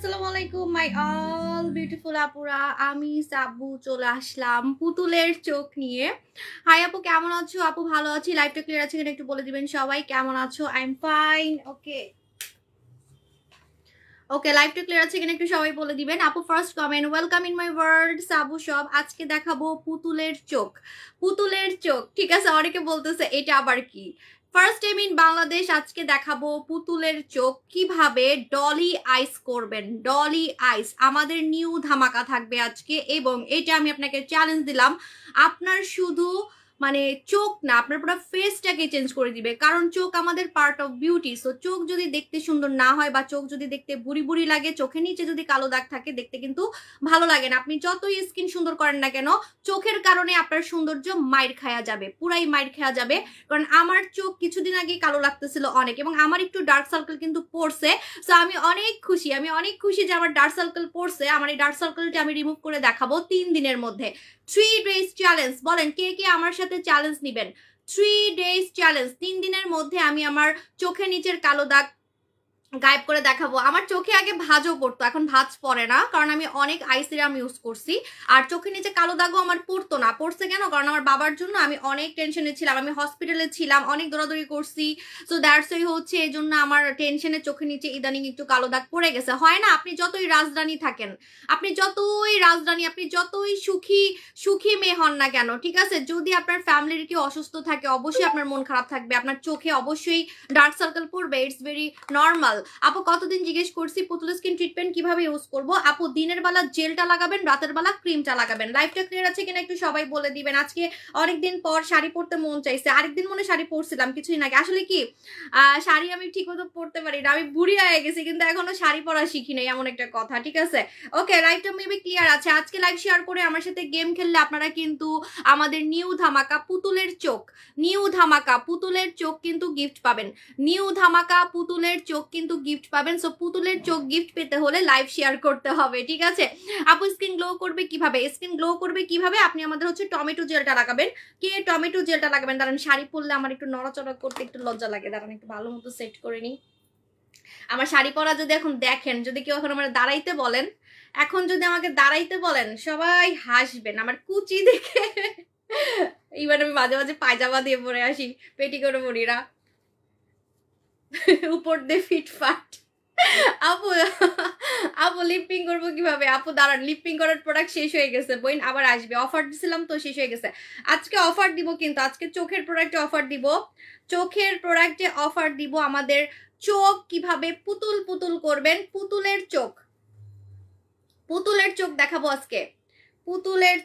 আসসালামু আলাইকুম my all beautiful আপুরা, আমি সাব্বু চলে আসলাম পুতুলের চোখ নিয়ে। হাই আপু, কেমন আছো? আপু ভালো আছি। লাইভটা ক্লিয়ার আছে কিনা একটু বলে দিবেন সবাই। কেমন আছো? I am fine. ওকে লাইভটা ক্লিয়ার আছে কিনা একটু সবাই বলে দিবেন। আপু first comment, welcome in my world সাবু শপ। আজকে দেখাবো পুতুলের চোখ। পুতুলের চোখ, ঠিক আছে। অনেকে বলতেছে এটা আবার কি। ফার্স্ট টাইম ইন বাংলাদেশ আজকে দেখাবো পুতুলের চোখ কিভাবে ডলি আইস করবেন। ডলি আইস আমাদের নিউ ধামাকা থাকবে আজকে, এবং এটা আমি আপনাকে চ্যালেঞ্জ দিলাম। আপনার শুধু মানে চোখ না, আপনার পুরো ফেসটাকে চেঞ্জ করে দিবে, কারণ চোখ আমাদের পার্ট অফ বিউটি। সো চোখ যদি দেখতে সুন্দর না হয় বা চোখ যদি দেখতে বুড়ি বুড়ি লাগে, চোখের নিচে যদি কালো দাগ থাকে, দেখতে কিন্তু ভালো লাগে না। আপনি যতই স্কিন সুন্দর করেন না কেন, চোখের কারণে আপনার সৌন্দর্য মাইর খায়া যাবে, পুরাই মাইর খায়া যাবে। কারণ আমার চোখ কিছুদিন আগে কালো লাগতেছিল অনেক, এবং আমার একটু ডার্ক সার্কেল কিন্তু পড়ছে। সো আমি অনেক খুশি যে আমার ডার্ক সার্কেল পড়ছে। আমার এই ডার্ক সার্কেলটা আমি রিমুভ করে দেখাবো 3 দিনের মধ্যে। 3 days চ্যালেঞ্জ। বলেন কে কে আমার সাথে চ্যালেঞ্জ নিবেন? 3 days চ্যালেঞ্জ। 3 দিনের মধ্যে আমি আমার চোখের নিচের কালো দাগ গায়েব করে দেখাবো। আমার চোখে আগে ভাঁজও পড়তো, এখন ভাঁজ পড়ে না, কারণ আমি অনেক আই সিরাম ইউজ করছি। আর চোখের নিচে কালো দাগও আমার পড়তো না। পড়ছে কেন? কারণ আমার বাবার জন্য আমি অনেক টেনশনে ছিলাম, আমি হসপিটালে ছিলাম, অনেক দৌড়াদৌড়ি করছি। সো দ্যাটস ওয়াই হচ্ছে, এই জন্য আমার টেনশনে চোখের নিচে ইদানিং একটু কালো দাগ পড়ে গেছে। হয় না, আপনি যতই রাজধানী থাকেন, আপনি যতই সুখী মেয়ে হন না কেন, ঠিক আছে, যদি আপনার ফ্যামিলির কেউ অসুস্থ থাকে, অবশ্যই আপনার মন খারাপ থাকবে, আপনার চোখে অবশ্যই ডার্ক সার্কেল পড়বে। It's very normal. আপু কতদিন জিজ্ঞেস করছি পুতুল স্কিন ট্রিটমেন্ট কিভাবে ইউজ করব। আপু দিনের বেলা জেলটা লাগাবেন, রাতের বেলা ক্রিমটা লাগাবেন। লাইফটা ক্লিয়ার আছে কিনা একটু সবাই বলে দিবেন। আজকে অনেকদিন পর শাড়ি পরতে মন চাইছে। আরেকদিন মনে শাড়ি পরছিলাম কিছুদিন আগে। আসলে কি শাড়ি আমি ঠিক মতো পরতে পারি না, আমি বুড়ি হয়ে গেছি, কিন্তু এখনো শাড়ি পরা শিখি নাই, এমন একটা কথা, ঠিক আছে। ওকে লাইভটা মেবি ক্লিয়ার আছে। আজকে লাইভ শেয়ার করে আমার সাথে গেম খেললে আপনারা কিন্তু আমাদের নিউ ধামাকা পুতুলের চোখ কিন্তু গিফট পাবেন। নিউ ধামাকা পুতুলের চোখ কিন্তু গিফট পাবেন। সো পুতুলের চোখ গিফট পেতে হলে লাইভ শেয়ার করতে হবে, ঠিক আছে। আপু স্কিন গ্লো করবে কিভাবে? আপনি আমাদের হচ্ছে টমেটো জেলটা লাগাবেন। কে টমেটো জেলটা লাগাবেন? দাঁড়ান, শাড়ি পরলে আমার একটু নড়াচড়া করতে একটু লজ্জা লাগে। দাঁড়ান একটু ভালো মতো সেট করে নিই। আমার শাড়ি পরা যদি এখন দেখেন, যদি কেউ এখন আমার দাঁড়াইতে বলেন, সবাই হাসবেন আমার কুচি দেখে। এইবার আমি মাঝে মাঝে পায়জামা দিয়ে পরে আসি, পেটি করে পরি না, উপর দিয়ে ফিটফাট। আপু লিপিং করবো কিভাবে? আপু দাঁড়ান, লিপিং করার প্রোডাক্ট শেষ হয়ে গেছে, বইন আবার আসবে। অফার দিছিলাম তো, শেষ হয়ে গেছে। আজকে অফার দিব, কিন্তু আজকে চোখের প্রোডাক্টে অফার দিব। আমাদের চোখ কিভাবে পুতুল করবেন, পুতুলের চোখ দেখাবো আজকে। পুতুলের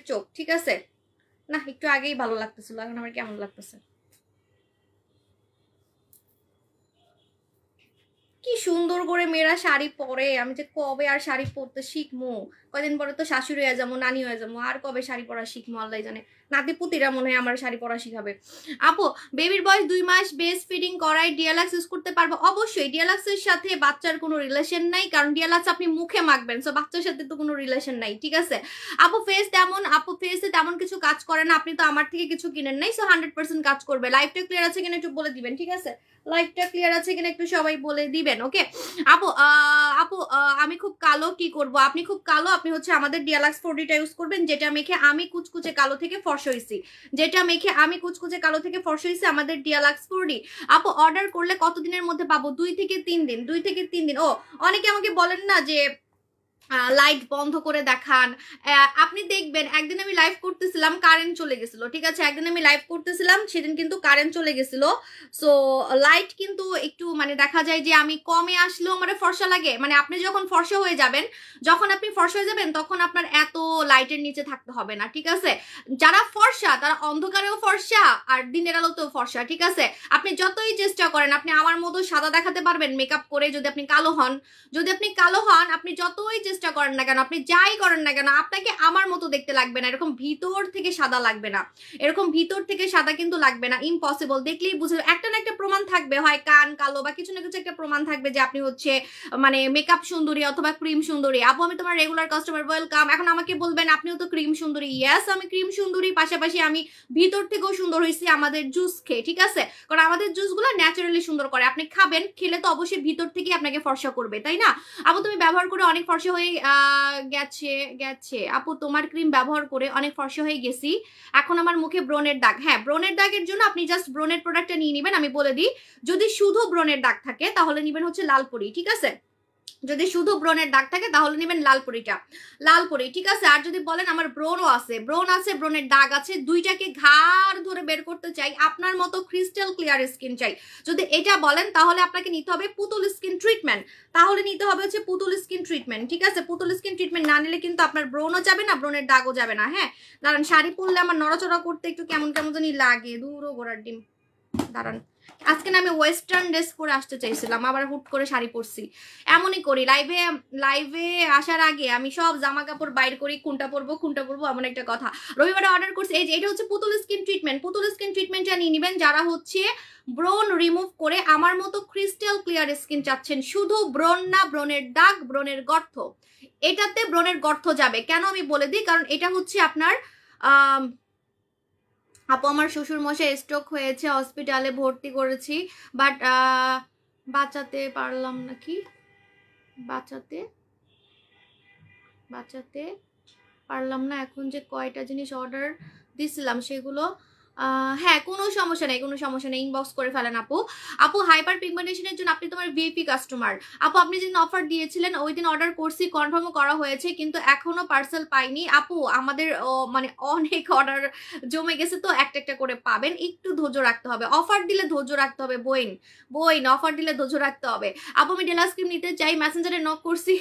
চোখ, ঠিক আছে। না একটু আগেই ভালো লাগতেছিল, এখন আমার কেমন লাগতেছে। কি সুন্দর করে মেয়েরা শাড়ি পরে। আমি যে কবে আর শাড়ি পরতে শিখবো। কদিন পরে তো শাশুড়ি হয়ে যাবো, নানি হয়ে যাবো, আর কবে শাড়ি পরা শিখবো আল্লাহ জানে। নাতি পুতিরা মনে হয় আমার শাড়ি পরা শিখাবে। আপু বেবির বয়স 2 মাস, বেস্ট ফিডিং করায় ডিএলএক্স ইউজ করতে পারবো? অবশ্যই। ডিএলএক্স এর সাথে বাচ্চার কোনো রিলেশন নাই, কারণ ডিএলএক্স আপনি মুখে মাখবেন, সো বাচ্চার সাথে তো কোনো রিলেশন নাই, ঠিক আছে। আপু ফেসে তেমন কিছু কাজ করে না, আপনি তো আমার থেকে কিছু কিনেন নাই, সো 100% কাজ করবে। লাইফটা ক্লিয়ার আছে কিনা একটু বলে দিবেন, ঠিক আছে। লাইভটা ক্লিয়ার আছে কিনা একটু সবাই বলে দিবেন। ওকে আপু আমি খুব কালো, কি করব? আপনি খুব কালো, আপনি হচ্ছে আমাদের ডিএলএক্স 4Dটা ইউজ করবেন, যেটা মেখে আমি কুচকুচে কালো থেকে ফর্সা হইছি। আমাদের ডিএলএক্স 4D। আপু অর্ডার করলে কতদিনের মধ্যে পাবো? 2 থেকে 3 দিন। ও অনেকে আমাকে বলেন না যে লাইট বন্ধ করে দেখান। আপনি দেখবেন একদিন আমি লাইভ করতেছিলাম, কারেন্ট চলে গেছিল, ঠিক আছে। সেদিন কিন্তু কারেন্ট চলে গেছিল। সো লাইট কিন্তু একটু মানে দেখা যায় যে আমি কমে আসলেও আমার ফর্সা লাগে। মানে আপনি যখন ফর্সা হয়ে যাবেন, তখন আপনার এত লাইটের নিচে থাকতে হবে না, ঠিক আছে। যারা ফর্সা তারা অন্ধকারেও ফর্সা আর দিনের আলোতেও ফর্সা, ঠিক আছে। আপনি যতই চেষ্টা করেন, আপনি আমার মতো সাদা দেখাতে পারবেন মেকআপ করে। যদি আপনি কালো হন, আপনি যতই চেষ্টা করেন না কেন, আপনি যাই করেন না কেন, আপনাকে আমার মতো দেখতে লাগবে না, এরকম ভিতর থেকে সাদা লাগবে না, এরকম ভিতর থেকে সাদা কিন্তু লাগবে না, ইম্পসিবল। দেখলেই বুঝে একটা না একটা প্রমাণ থাকবে, হয় কান কালো বা কিছু না কিছু একটা প্রমাণ থাকবে যে আপনি হচ্ছে মানে মেকআপ সুন্দরী অথবা ক্রিম সুন্দরী। আপু আমি তোমার রেগুলার কাস্টমার, ওয়েলকাম। এখন আমাকে বলবেন আপনিও তো ক্রিম সুন্দরী। ইয়েস, আমি ক্রিম সুন্দরী, পাশাপাশি আমি ভিতর থেকেও সুন্দর হয়েছি আমাদের জুস খেয়ে, ঠিক আছে? কারণ আমাদের জুসগুলো ন্যাচারালি সুন্দর করে, আপনি খাবেন, খেলে তো অবশ্যই ভিতর থেকে আপনাকে ফর্সা করবে, তাই না? আপু তুমি ব্যবহার করে অনেক ফর্সা হয়ে গেছে আপু, তোমার ক্রিম ব্যবহার করে অনেক ফর্সা হয়ে গেছি, এখন আমার মুখে ব্রণের দাগ। হ্যাঁ, ব্রণের দাগের জন্য আপনি জাস্ট ব্রণের প্রোডাক্টটা নিয়ে নেবেন। আমি বলে দিই, যদি শুধু ব্রণের দাগ থাকে তাহলে নেবেন হচ্ছে লালপরি, ঠিক আছে? যদি শুধু ব্রণের দাগ থাকে তাহলে নেবেন লালপরিটা, লালপরি, ঠিক আছে? আর যদি বলেন আমার ব্রণও আছে, ব্রণ আছে, ব্রণের দাগ আছে, দুইটাকে ঘাড় ধরে বের করতে চাই, আপনার মতো ক্রিস্টাল ক্লিয়ার স্কিন চাই, যদি এটা বলেন তাহলে আপনাকে নিতে হবে পুতুল স্কিন ট্রিটমেন্ট, তাহলে নিতে হবে হচ্ছে পুতুল স্কিন ট্রিটমেন্ট, ঠিক আছে? পুতুল স্কিন ট্রিটমেন্ট না নিলে কিন্তু আপনার ব্রণও যাবে না, ব্রণের দাগও যাবে না। হ্যাঁ, দাঁড়ান, শাড়ি পরলে আমার নড়াচড়া করতে একটু কেমন কেমন জানি লাগে, দূরও ঘোড়ার ডিম। দাঁড়ান, আজকে না আমি ওয়েস্টার্ন ড্রেস পরে আসতে চাইছিলাম, আবার হুট করে শাড়ি পরছি। এমনই করি, লাইভে আসার আগে আমি সব জামা কাপড় বাইর করি, কোনটা পরবো এমন একটা কথা। রবিবারে অর্ডার করছি, এই যে এটা হচ্ছে পুতুল স্কিন ট্রিটমেন্ট। পুতুল স্কিন ট্রিটমেন্টটা নিয়ে নেবেন যারা হচ্ছে ব্রণ রিমুভ করে আমার মতো ক্রিস্টাল ক্লিয়ার স্কিন চাচ্ছেন, শুধু ব্রণ না, ব্রণের দাগ, ব্রণের গর্ত, এটাতে ব্রণের গর্ত যাবে। কেন আমি বলে দিই, কারণ এটা হচ্ছে আপনার আপু আমার শ্বশুর মশাই স্ট্রোক হয়েছে, হসপিটালে ভর্তি করেছি, বাট বাঁচাতে পারলাম না। কি বাঁচাতে পারলাম না? এখন যে কয়টা জিনিস অর্ডার দিছিলাম সেগুলো, হ্যাঁ কোনো সমস্যা নেই, ইনবক্স করে ফেলেন আপু। আপু হাইপার পিগমেন্টেশনের জন্য আপনি তোমার ভিআইপি কাস্টমার। আপু আপনি যেদিন অফার দিয়েছিলেন ওই দিন অর্ডার করছি, কনফার্মও করা হয়েছে, কিন্তু এখনো পার্সেল পাইনি আপু। আমাদের মানে অনেক অর্ডার জমে গেছে, তো একটা একটা করে পাবেন, একটু ধৈর্য রাখতে হবে, অফার দিলে ধৈর্য রাখতে হবে বইন, অফার দিলে ধৈর্য রাখতে হবে। আপু আমি ডেলাস ক্রিম নিতে চাই, মেসেঞ্জারে নক করছি,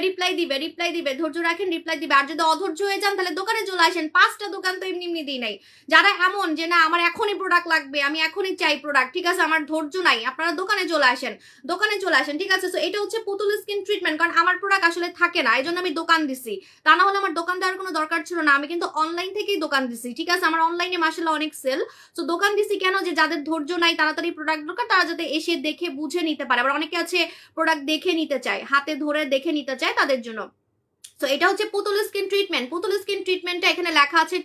রিপ্লাই দিবে, ধৈর্য রাখেন, রিপ্লাই দিবে। আর যদি অধৈর্য হয়ে যান তাহলে দোকানে চলে আসেন, 5টা দোকান তো এমনি দিই নাই। যারা এমন যে না আমার এখনই প্রোডাক্ট লাগবে, আমি এখনই চাই প্রোডাক্ট, ঠিক আছে, আমার ধৈর্য নাই, আপনারা দোকানে চলে আসেন, ঠিক আছে? তো এটা হচ্ছে পুতুল স্কিন ট্রিটমেন্ট, কারণ আমার প্রোডাক্ট আসলে থাকে না, এই জন্য আমি দোকান দিছি, তা না হলে আমার দোকান দেওয়ার কোনো দরকার ছিল না, আমি কিন্তু অনলাইন থেকেই দোকান দিছি, ঠিক আছে? আমার অনলাইনে মাশাআল্লাহ অনেক সেল, তো দোকান দিছি কেন, যে যাদের ধৈর্য নাই, তাড়াতাড়ি প্রোডাক্ট দরকার, তারা যাতে এসে দেখে বুঝে নিতে পারে। আবার অনেকে আছে প্রোডাক্ট দেখে নিতে চায়, হাতে ধরে দেখে নিতে চায়, তাদের জন্য। তো এটা হচ্ছে পুতুল স্কিন ট্রিটমেন্ট। পুতুল স্কিন ট্রিটমেন্টটা এখানে লেখা আছে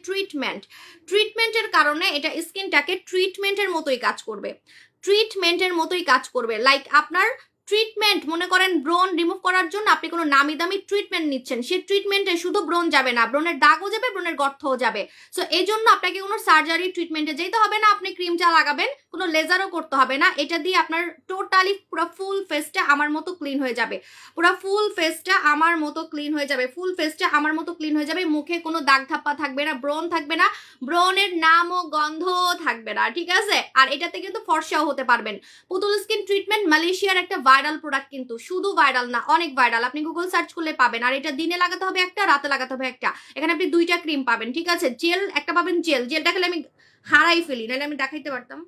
ট্রিটমেন্টের কারণে এটা স্কিনটাকে ট্রিটমেন্টের মতোই কাজ করবে, লাইক আপনার ট্রিটমেন্ট, মনে করেন ব্রণ রিমুভ করার জন্য আপনি কোনো নামি দামি ট্রিটমেন্ট নিচ্ছেন, সেই ট্রিটমেন্টে শুধু ব্রণ যাবে না, ব্রণের দাগও যাবে, ব্রণের গর্তও যাবে। সো এই জন্য আপনাকে কোনো সার্জারি ট্রিটমেন্টে যেতে হবে না, আপনি ক্রিমটা লাগাবেন, কোনো লেজারও করতে হবে না, এটা দিয়ে আপনার টোটালি পুরো ফুল ফেসটা আমার মতো ক্লিন হয়ে যাবে, ফুল ফেসটা আমার মতো ক্লিন হয়ে যাবে, মুখে কোনো দাগ ধাপ্পা থাকবে না, ব্রণ থাকবে না, ব্রণের নাম ও গন্ধ থাকবে না, ঠিক আছে? আর এটাতে কিন্তু ফর্সাও হতে পারবেন। পুতুল স্কিন ট্রিটমেন্ট মালয়েশিয়ার একটা ভাইরাল প্রোডাক্ট, কিন্তু শুধু ভাইরাল না, অনেক ভাইরাল, আপনি গুগল সার্চ করলে পাবেন। আর এটা দিনে লাগাতে হবে একটা, রাতে লাগাতে হবে একটা, এখানে আপনি 2টা ক্রিম পাবেন, ঠিক আছে? জেল একটা পাবেন, জেলটা খেলে আমি হারাই ফেলি, নাহলে আমি দেখাইতে পারতাম।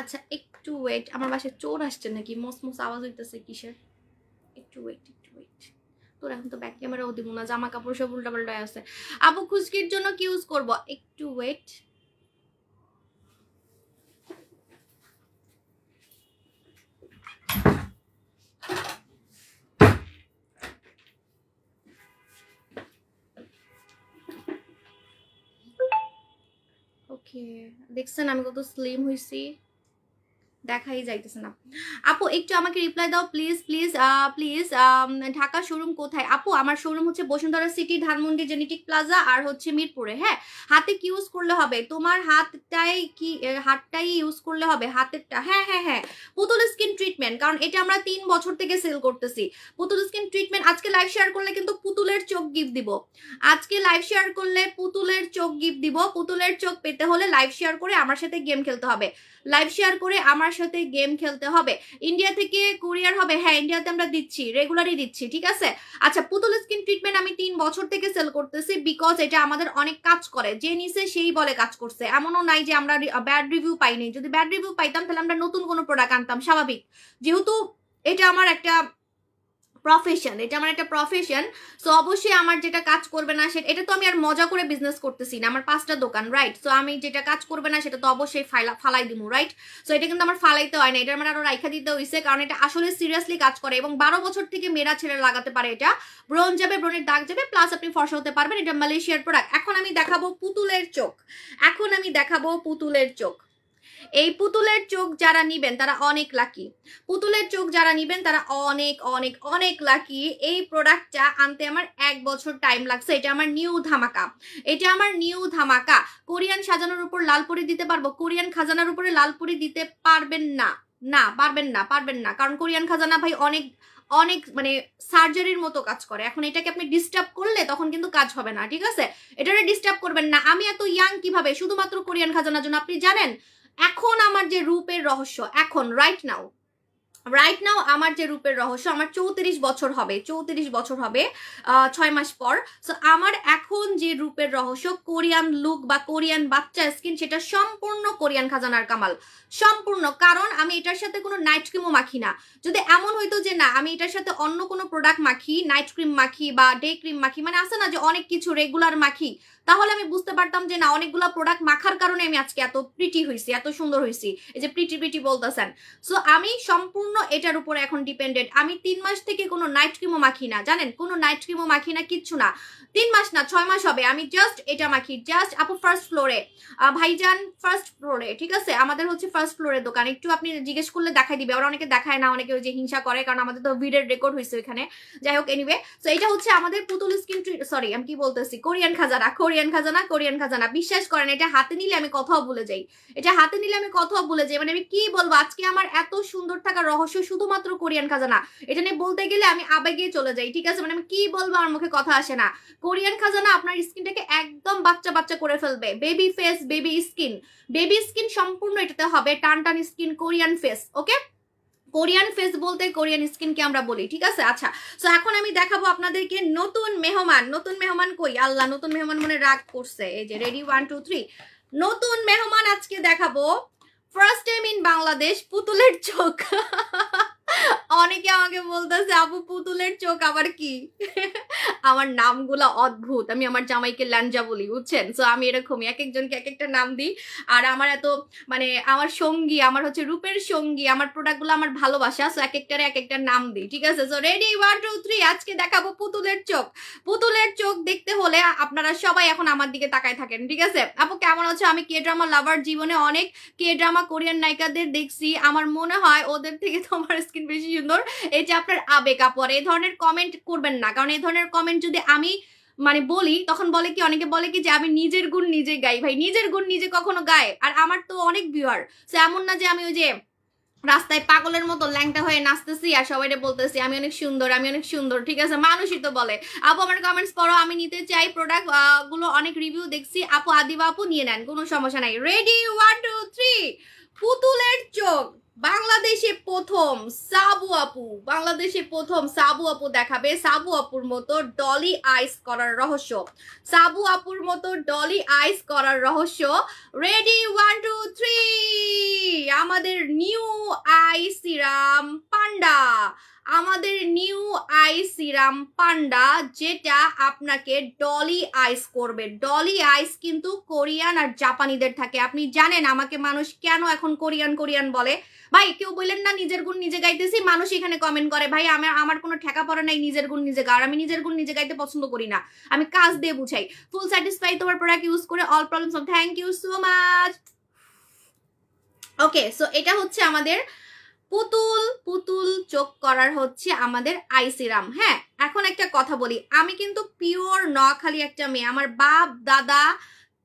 আচ্ছা একটু ওয়েট, আমার বাসায় চোর আসছে নাকি, মস আওয়াজ হইতেছে কিসের, একটু ওয়েট। তোর এখন তো ব্যাক ক্যামেরাও দিব না, জামা কাপড় সব উল্টা পাল্টা আছে। আপু খুশকির জন্য কি ইউজ করব, একটু ওয়েট। ওকে, দেখছেন আমি কত স্লিম হইছি, দেখাই যাইতেছে না। আপু একটু আমাকে রিপ্লাই দাও প্লিজ। ঢাকা শোরুম কোথায়? আপু আমার শোরুম হচ্ছে Bashundhara city, Dhanmondi genetic plaza, আর হচ্ছে মিরপুরে। হ্যাঁ, হাতে কি ইউজ করলে হবে, তোমার হাতটাই ইউজ করলে হবে, হাতেরটা। হ্যাঁ, পুতুল স্কিন ট্রিটমেন্ট, কারণ এটা আমরা 3 বছর থেকে সেল করতেছি। পুতুল স্কিন ট্রিটমেন্ট, আজকে লাইভ শেয়ার করলে কিন্তু পুতুলের চোখ গিফট দিব, পুতুলের চোখ পেতে হলে লাইভ শেয়ার করে আমার সাথে গেম খেলতে হবে, লাইভ শেয়ার করে আমার সাথে গেম খেলতে হবে। ইন্ডিয়া থেকে কুরিয়ার হবে? হ্যাঁ, ইন্ডিয়াতে আমরা দিচ্ছি, রেগুলারই দিচ্ছি, ঠিক আছে। আচ্ছা, পুতুল স্কিন ট্রিটমেন্ট আমি 3 বছর থেকে সেল করতেছি, বিকজ এটা আমাদের অনেক কাজ করে। যে নিছে সেই বলে কাজ করছে, এমনও নাই যে আমরা ব্যাড রিভিউ পাইনি। যদি ব্যাড রিভিউ পাইতাম তাহলে আমরা নতুন কোনো প্রোডাক্ট আনতাম, স্বাভাবিক। যেহেতু এটা আমার একটা প্রফেশন, এটা আমার একটা প্রফেশন, সো অবশ্যই আমার যেটা কাজ করবে না সেটা, এটা তো আমি আর মজা করে বিজনেস করতেছি না, আমার 5টা দোকান, রাইট। সো আমি যেটা কাজ করবে না সেটা তো অবশ্যই ফালাই দিব, রাইট। সো এটা কিন্তু আমার ফালাইতে হয় না, এটা আমার আরো রাইখা দিতে হইছে, কারণ এটা আসলে সিরিয়াসলি কাজ করে এবং 12 বছর থেকে মেয়েরা ছেলে লাগাতে পারে। এটা ব্রণ যাবে, ব্রণের দাগ যাবে, প্লাস আপনি ফর্সা হতে পারবেন। এটা মালয়েশিয়ার প্রোডাক্ট। এখন আমি দেখাবো পুতুলের চোখ। এখন আমি দেখাবো পুতুলের চোখ। এই পুতুলের চোখ যারা নিবেন তারা অনেক লাকি। পুতুলের চোখ যারা নিবেন তারা অনেক অনেক অনেক লাকি। এই প্রোডাক্টটা আনতে আমার 1 বছর টাইম লাগছে। এটা আমার নিউ ধামাকা, এটা আমার নিউ ধামাকা। কোরিয়ান সাজানোর উপর লালপুরি দিতে পারবো? কোরিয়ান খাজানার উপরে লালপুরি দিতে পারবেন না, না পারবেন না, পারবেন না, কারণ কোরিয়ান খাজানা ভাই অনেক অনেক মানে সার্জারির মতো কাজ করে। এখন এটাকে আপনি ডিস্টার্ব করলে তখন কিন্তু কাজ হবে না, ঠিক আছে। এটাকে ডিস্টার্ব করবেন না। আমি এত ইয়াং কিভাবে শুধুমাত্র কোরিয়ান খাজানার জন্য? আপনি জানেন এখন আমার যে রূপের রহস্য, এখন রাইট নাও আমার যে রূপের রহস্য, আমার 34 বছর হবে, 34 বছর হবে 6 মাস পর। সো আমার এখন যে রূপের রহস্য, কোরিয়ান লুক বা কোরিয়ান বাচ্চা স্কিন, সেটা সম্পূর্ণ কোরিয়ান খাজানার কামাল, সম্পূর্ণ। কারণ আমি এটার সাথে কোনো নাইট ক্রিমও মাখি না। যদি এমন হইতো যে না আমি এটার সাথে অন্য কোনো প্রোডাক্ট মাখি, নাইট ক্রিম মাখি বা ডে ক্রিম মাখি, মানে আছে না যে অনেক কিছু রেগুলার মাখি, তাহলে আমি বুঝতে পারতাম যে না অনেকগুলো প্রোডাক্ট মাখার কারণে আমি আজকে এত প্রিটি হইছি, এত সুন্দর হইছি, এই যে প্রিটি বলতেছেন। সো আমি সম্পূর্ণ এটার উপরে এখন ডিপেন্ডেন্ট। আমি 3 মাস থেকে কোনো নাইট ক্রিমও মাখি না, জানেন, কোনো নাইট ক্রিমও মাখি না, কিচ্ছু না। 3 মাস না 6 মাস হবে আমি জাস্ট এটা মাখি। জাস্ট আপু ফার্স্ট ফ্লোরে, ভাইজান ফার্স্ট ফ্লোরে, ঠিক আছে, আমাদের হচ্ছে ফার্স্ট ফ্লোরের দোকান। একটু আপনি জিজ্ঞেস করলে দেখাই দিবে, ওরা অনেকে দেখায় না, অনেকে ওই যে হিংসা করে, কারণ আমাদের তো ভিডিওর রেকর্ড হয়েছে ওইখানে। যাই হোক, এনিওয়ে, সো এটা হচ্ছে আমাদের পুতুল স্কিন, সরি আমি কি বলতেছি, কোরিয়ান খাজানা। বিশ্বাস করেন এটা হাতে নিলে আমি কথাও ভুলে যাই, মানে আমি কি বলবো, আজকে আমার এত সুন্দর থাকার রহস্য শুধুমাত্র কোরিয়ান খাজানা। এটা নিয়ে বলতে গেলে আমি আবেগে চলে যাই, ঠিক আছে, মানে আমি কি বলবো আমার মুখে কথা আসে না। কোরিয়ান খাজানা আপনার স্কিনটাকে একদম বাচ্চা বাচ্চা করে ফেলবে। বেবি ফেস, বেবি স্কিন সম্পূর্ণ এটাতে হবে। টান স্কিন, কোরিয়ান ফেস, ওকে। কোরিয়ান ফেস বলতে কোরিয়ান স্কিনকে আমরা বলি, ঠিক আছে। আচ্ছা, সো এখন আমি দেখাবো আপনাদেরকে নতুন মেহমান কই, আল্লাহ, নতুন মেহমান মনে রাগ করছে। এই যে রেডি, 1 2 3, নতুন মেহমান আজকে দেখাবো। ফার্স্ট টাইম ইন বাংলাদেশ, পুতুলের চোখ। অনেকে আমাকে বলতেছে আপু পুতুলের চোখ আবার কি? আমার নামগুলা অদ্ভুত, আমি আমার জামাইকে ল্যাঞ্জা বলি, বুঝছেন। সো আমি এরকমই এক একজনকে এক একটা নাম দিই। আর আমার এত মানে আমার সঙ্গী, আমার হচ্ছে রূপের সঙ্গী, আমার প্রোডাক্টগুলো আমার ভালোবাসা, সো এক একটারে এক একটা নাম দিই, ঠিক আছে। সো রেডি, 1 2 3, আজকে দেখাবো পুতুলের চোখ। পুতুলের চোখ দেখতে হলে আপনারা সবাই এখন আমার দিকে তাকায় থাকেন, ঠিক আছে। আপু কেমন আছো? আমি কে ড্রামা লাভার, জীবনে অনেক কে ড্রামা কোরিয়ান নায়িকাদের দেখছি, আমার মনে হয় ওদের থেকে তোমার স্কিন বেশি সুন্দর। এই যে আপনার আবেগ আপু, আর এই ধরনের কমেন্ট করবেন না, কারণ এই ধরনের কমেন্ট যদি আমি মানে বলি তখন বলে কি, অনেকে বলে কি যে আমি নিজের গুণ নিজে গাই। ভাই নিজের গুণ নিজে কখনো গায়? আর আমার তো অনেক ভিউয়ার, সো এমন না যে আমি ওই যে রাস্তায় পাগলের মতো ল্যাংটা হয়ে নাচতেছি আর সবাই বলতেছি আমি অনেক সুন্দর, ঠিক আছে। মানুষই তো বলে। আপু আমার কমেন্টস পড়ো, আমি নিতে চাই প্রোডাক্ট গুলো, অনেক রিভিউ দেখছি আপু, আদিবা আপু নিয়ে নেন, কোনো সমস্যা নাই। রেডি, 1 2 3, পুতুলের চোখ। বাংলাদেশে প্রথম সাবু আপু দেখাবে সাবু আপুর মতো ডলি আইস করার রহস্য। রেডি, 1 2 3, আমাদের নিউ আই সিরাম পান্ডা, যেটা আপনাকে ডলি আইস করবে। ডলি আইস কিন্তু কোরিয়ান আর জাপানিদের থাকে। আপনি জানেন আমাকে মানুষ কেন এখন কোরিয়ান বলে? ভাই কেউ বললেন না নিজের গুণ নিজে গাইতেছি, মানুষ এখানে কমেন্ট করে ভাই আমার কোনো ঠেকা পড়ে নাই নিজের গুণ নিজে গা। আর আমি নিজের গুণ নিজে গাইতে পছন্দ করি না, আমি কাজ দিয়ে বুঝাই। ফুল স্যাটিসফাই তোমার প্রোডাক্ট ইউজ করে, all problem solve. Thank you so much. Okay, so এটা হচ্ছে আমাদের পুতুল চোখ করার হচ্ছে আমাদের আই সিরাম। হ্যাঁ, এখন একটা কথা বলি, আমি কিন্তু পিওর নোয়াখালী একটা মেয়ে। আমার বাপ দাদা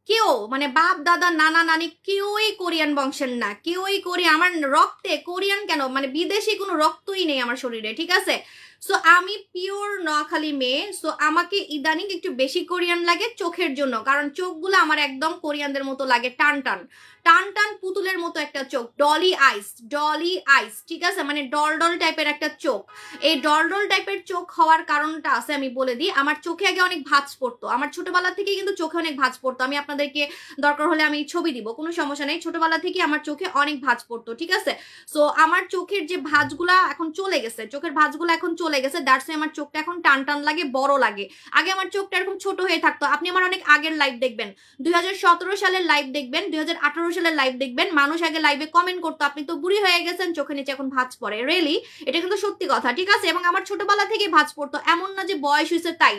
কেউ মানে বাপ দাদা নানা নানি কেউই কোরিয়ান বংশের না, কেউই কোরিয়ান। আমার রক্তে কোরিয়ান কেন মানে বিদেশি কোনো রক্তই নেই আমার শরীরে, ঠিক আছে। সো আমি পিওর নোয়াখালী মেয়ে, সো আমাকে ইদানিং একটু বেশি কোরিয়ান লাগে চোখের জন্য, কারণ চোখগুলো আমার একদম কোরিয়ানদের মতো লাগে, টান টান টান টান পুতুলের মতো একটা চোখ, ডলি আইস, ডলি আইস, ঠিক আছে, মানে ডল ডল টাইপের একটা চোখ। এই ডল ডল টাইপের চোখ হওয়ার কারণটা আছে, আমি বলে দিই। আমার চোখে আগে অনেক ভাঁজ পড়তো, আমার ছোটবেলা থেকে কিন্তু চোখে অনেক ভাঁজ পড়তো। আমি আপনাদেরকে দরকার হলে আমি ছবি দিব, কোনো সমস্যা নেই। ছোটবেলা থেকে আমার চোখে অনেক ভাঁজ পড়তো, ঠিক আছে। সো আমার চোখের যে ভাঁজগুলা এখন চলে গেছে, চোখের ভাঁজগুলো এখন চলে গেছে, দ্যাটস আমার চোখটা এখন টান টান লাগে, বড় লাগে। আগে আমার চোখটা এরকম ছোট হয়ে থাকতো। আপনি আমার অনেক আগের লাইভ দেখবেন, 2017 সালের লাইভ দেখবেন, 2018 সালের লাইভ দেখবেন, মানুষ আগে লাইভে কমেন্ট করতো আপনি তো বুড়ি হয়ে গেছেন, চোখের নিচে এখন ভাঁজ পড়ে। রিয়েলি এটা কিন্তু সত্যি কথা, ঠিক আছে। এবং আমার ছোটবেলা থেকে ভাঁজ পড়তো, এমন না যে বয়স হয়েছে তাই।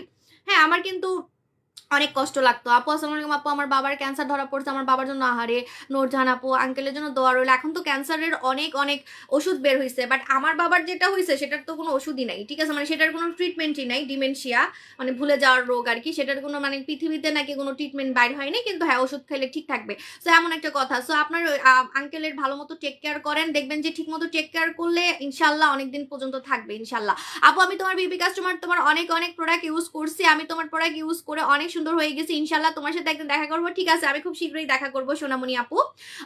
হ্যাঁ, আমার কিন্তু অনেক কষ্ট লাগতো। আপু আসসালামু আলাইকুম আপু, আমার বাবার ক্যান্সার ধরা পড়ছে, আমার বাবার জন্য আহারে নূরজাহান আপু আঙ্কেলের জন্য দোয়া রইল। এখন তো ক্যান্সারের অনেক অনেক ওষুধ বের হয়েছে, বাট আমার বাবার যেটা হয়েছে সেটার তো কোনো ওষুধই নাই, ঠিক আছে, মানে সেটার কোনো ট্রিটমেন্টই নাই। ডিমেনশিয়া মানে ভুলে যাওয়ার রোগ আর কি, সেটার কোনো মানে পৃথিবীতে নাকি কোনো ট্রিটমেন্ট বাইর হয়নি, কিন্তু হ্যাঁ ওষুধ খাইলে ঠিক থাকবে। সো এমন একটা কথা। সো আপনার আঙ্কেলের ভালো মতো টেক কেয়ার করেন, দেখবেন যে ঠিক মতো টেক কেয়ার করলে ইনশাল্লাহ অনেকদিন পর্যন্ত থাকবে ইনশাল্লাহ। আপু আমি তোমার বিবি কাস্টমার, তোমার অনেক অনেক প্রোডাক্ট ইউজ করছি, আমি তোমার প্রোডাক্ট ইউজ করে অনেক সুন্দর হয়ে গেছি ইনশাল্লাহ। তোমার সাথে একদিন দেখা করবো, ঠিক আছে, আমি খুব শীঘ্রই দেখা করবো সোনামণি আপু।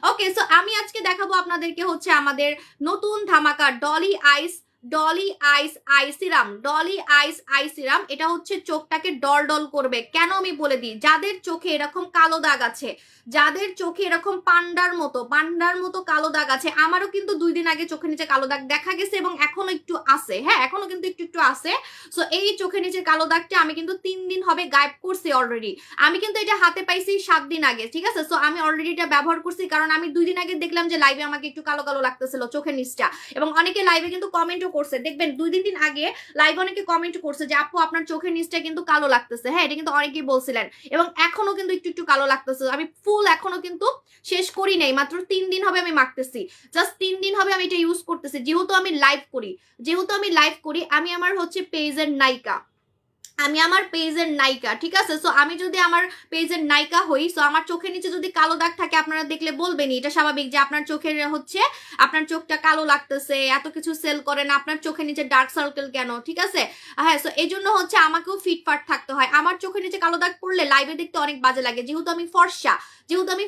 ওকে, সো আমি আজকে দেখাবো আপনাদেরকে হচ্ছে আমাদের নতুন ধামাকা ডলি আইস, ডলি আইস I serum, Dolly ice I serum. এটা হচ্ছে চোখটাকে ডল ডল করবে। কেন আমি বলে দিই, যাদের চোখে এরকম কালো দাগ আছে, যাদের চোখে এরকম পান্ডার মতো কালো দাগ আছে, আমারও কিন্তু 2 দিন আগে চোখের নিচে কালো দাগ দেখা গেছে এবং এখনো একটু আছে, হ্যাঁ এখনো কিন্তু একটু আছে। সো এই চোখের নিচে কালো দাগটা আমি কিন্তু 3 দিন হবে গায়েব করছি অলরেডি। আমি কিন্তু এটা হাতে পাইছি 7 দিন আগে, ঠিক আছে। সো আমি অলরেডি এটা ব্যবহার করছি, কারণ আমি 2 দিন আগে দেখলাম যে লাইভে আমাকে একটু কালো কালো লাগতেছিল চোখের নিচটা, এবং অনেকে লাইভে কিন্তু কমেন্টও করছে, দেখবেন 2 দিন আগে লাইভে অনেকে কমেন্ট করছে যে আপু আপনার চোখের নিচটা কিন্তু কালো লাগতেছে। হ্যাঁ এটা কিন্তু অনেকেই বলছিলেন, এবং এখনো কিন্তু একটু কালো লাগতেছে। আমি ফুল এখনো কিন্তু শেষ করি নাই, মাত্র 3 দিন হবে আমি মাখতেছি, জাস্ট 3 দিন হবে আমি এটা ইউজ করতেছি। যেহেতু আমি লাইভ করি, আমি আমার হচ্ছে পেজের নায়িকা, আমি আমার পেজের নায়িকা, ঠিক আছে। সো আমি যদি আমার পেজের নায়িকা হই, সো আমার চোখের নিচে যদি কালো দাগ থাকে আপনারা দেখলে বলবেনই, এটা স্বাভাবিক যে আপনার চোখের হচ্ছে আপনার চোখটা কালো লাগতেছে, এত কিছু সেল করেন, আপনার চোখের নিচে ডার্ক সার্কেল কেন, ঠিক আছে। হ্যাঁ, সো এই জন্য হচ্ছে আমাকেও ফিটফাট থাকতে হয়। আমার চোখের নিচে কালো দাগ পড়লে লাইভে দেখতে অনেক বাজে লাগে, যেহেতু আমি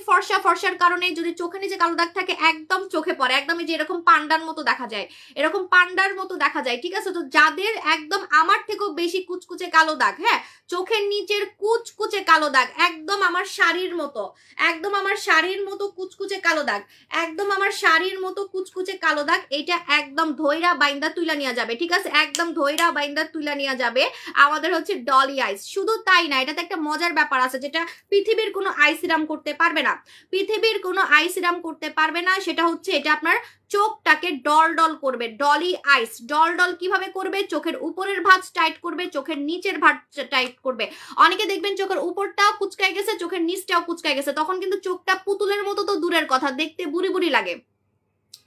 ফর্সার কারণে যদি চোখের নিচে কালো দাগ থাকে একদম চোখে পড়ে, একদম যে এরকম পান্ডার মতো দেখা যায়, এরকম পান্ডার মতো দেখা যায়, ঠিক আছে। তো যাদের একদম আমার থেকেও বেশি কুচকুচে কালো দাগ, হ্যাঁ চোখের নিচের কুচকুচে কালো দাগ, একদম আমার শাড়ির মতো, একদম আমার শাড়ির মতো কুচকুচে কালো দাগ, একদম আমার শাড়ির মতো কুচকুচে কালো দাগ, এটা একদম ধইরা বাইন্দা তুইলা নিয়ে যাবে, ঠিক আছে, একদম ধইরা বাইন্দা তুইলা নিয়ে যাবে আমাদের হচ্ছে ডলি আইস। শুধু তাই না, এটাতে একটা মজার ব্যাপার আছে, যেটা পৃথিবীর কোনো আই সিরাম করতে পারবে না, পৃথিবীর কোনো আই সিরাম করতে পারবে না। সেটা হচ্ছে এটা আপনার চোখটাকে ডল ডল করবে। ডলি আইস ডল ডল কিভাবে করবে, চোখের উপরের ভাঁজ টাইট করবে, চোখের নিচের ভাঁজ টাইট করবে। অনেকে দেখবেন চোখের উপরটাও কুচকায় গেছে, চোখের নিচটাও কুচকায় গেছে, তখন কিন্তু চোখটা পুতুলের মতো তো দূরের কথা, দেখতে বুড়ি বুড়ি লাগে,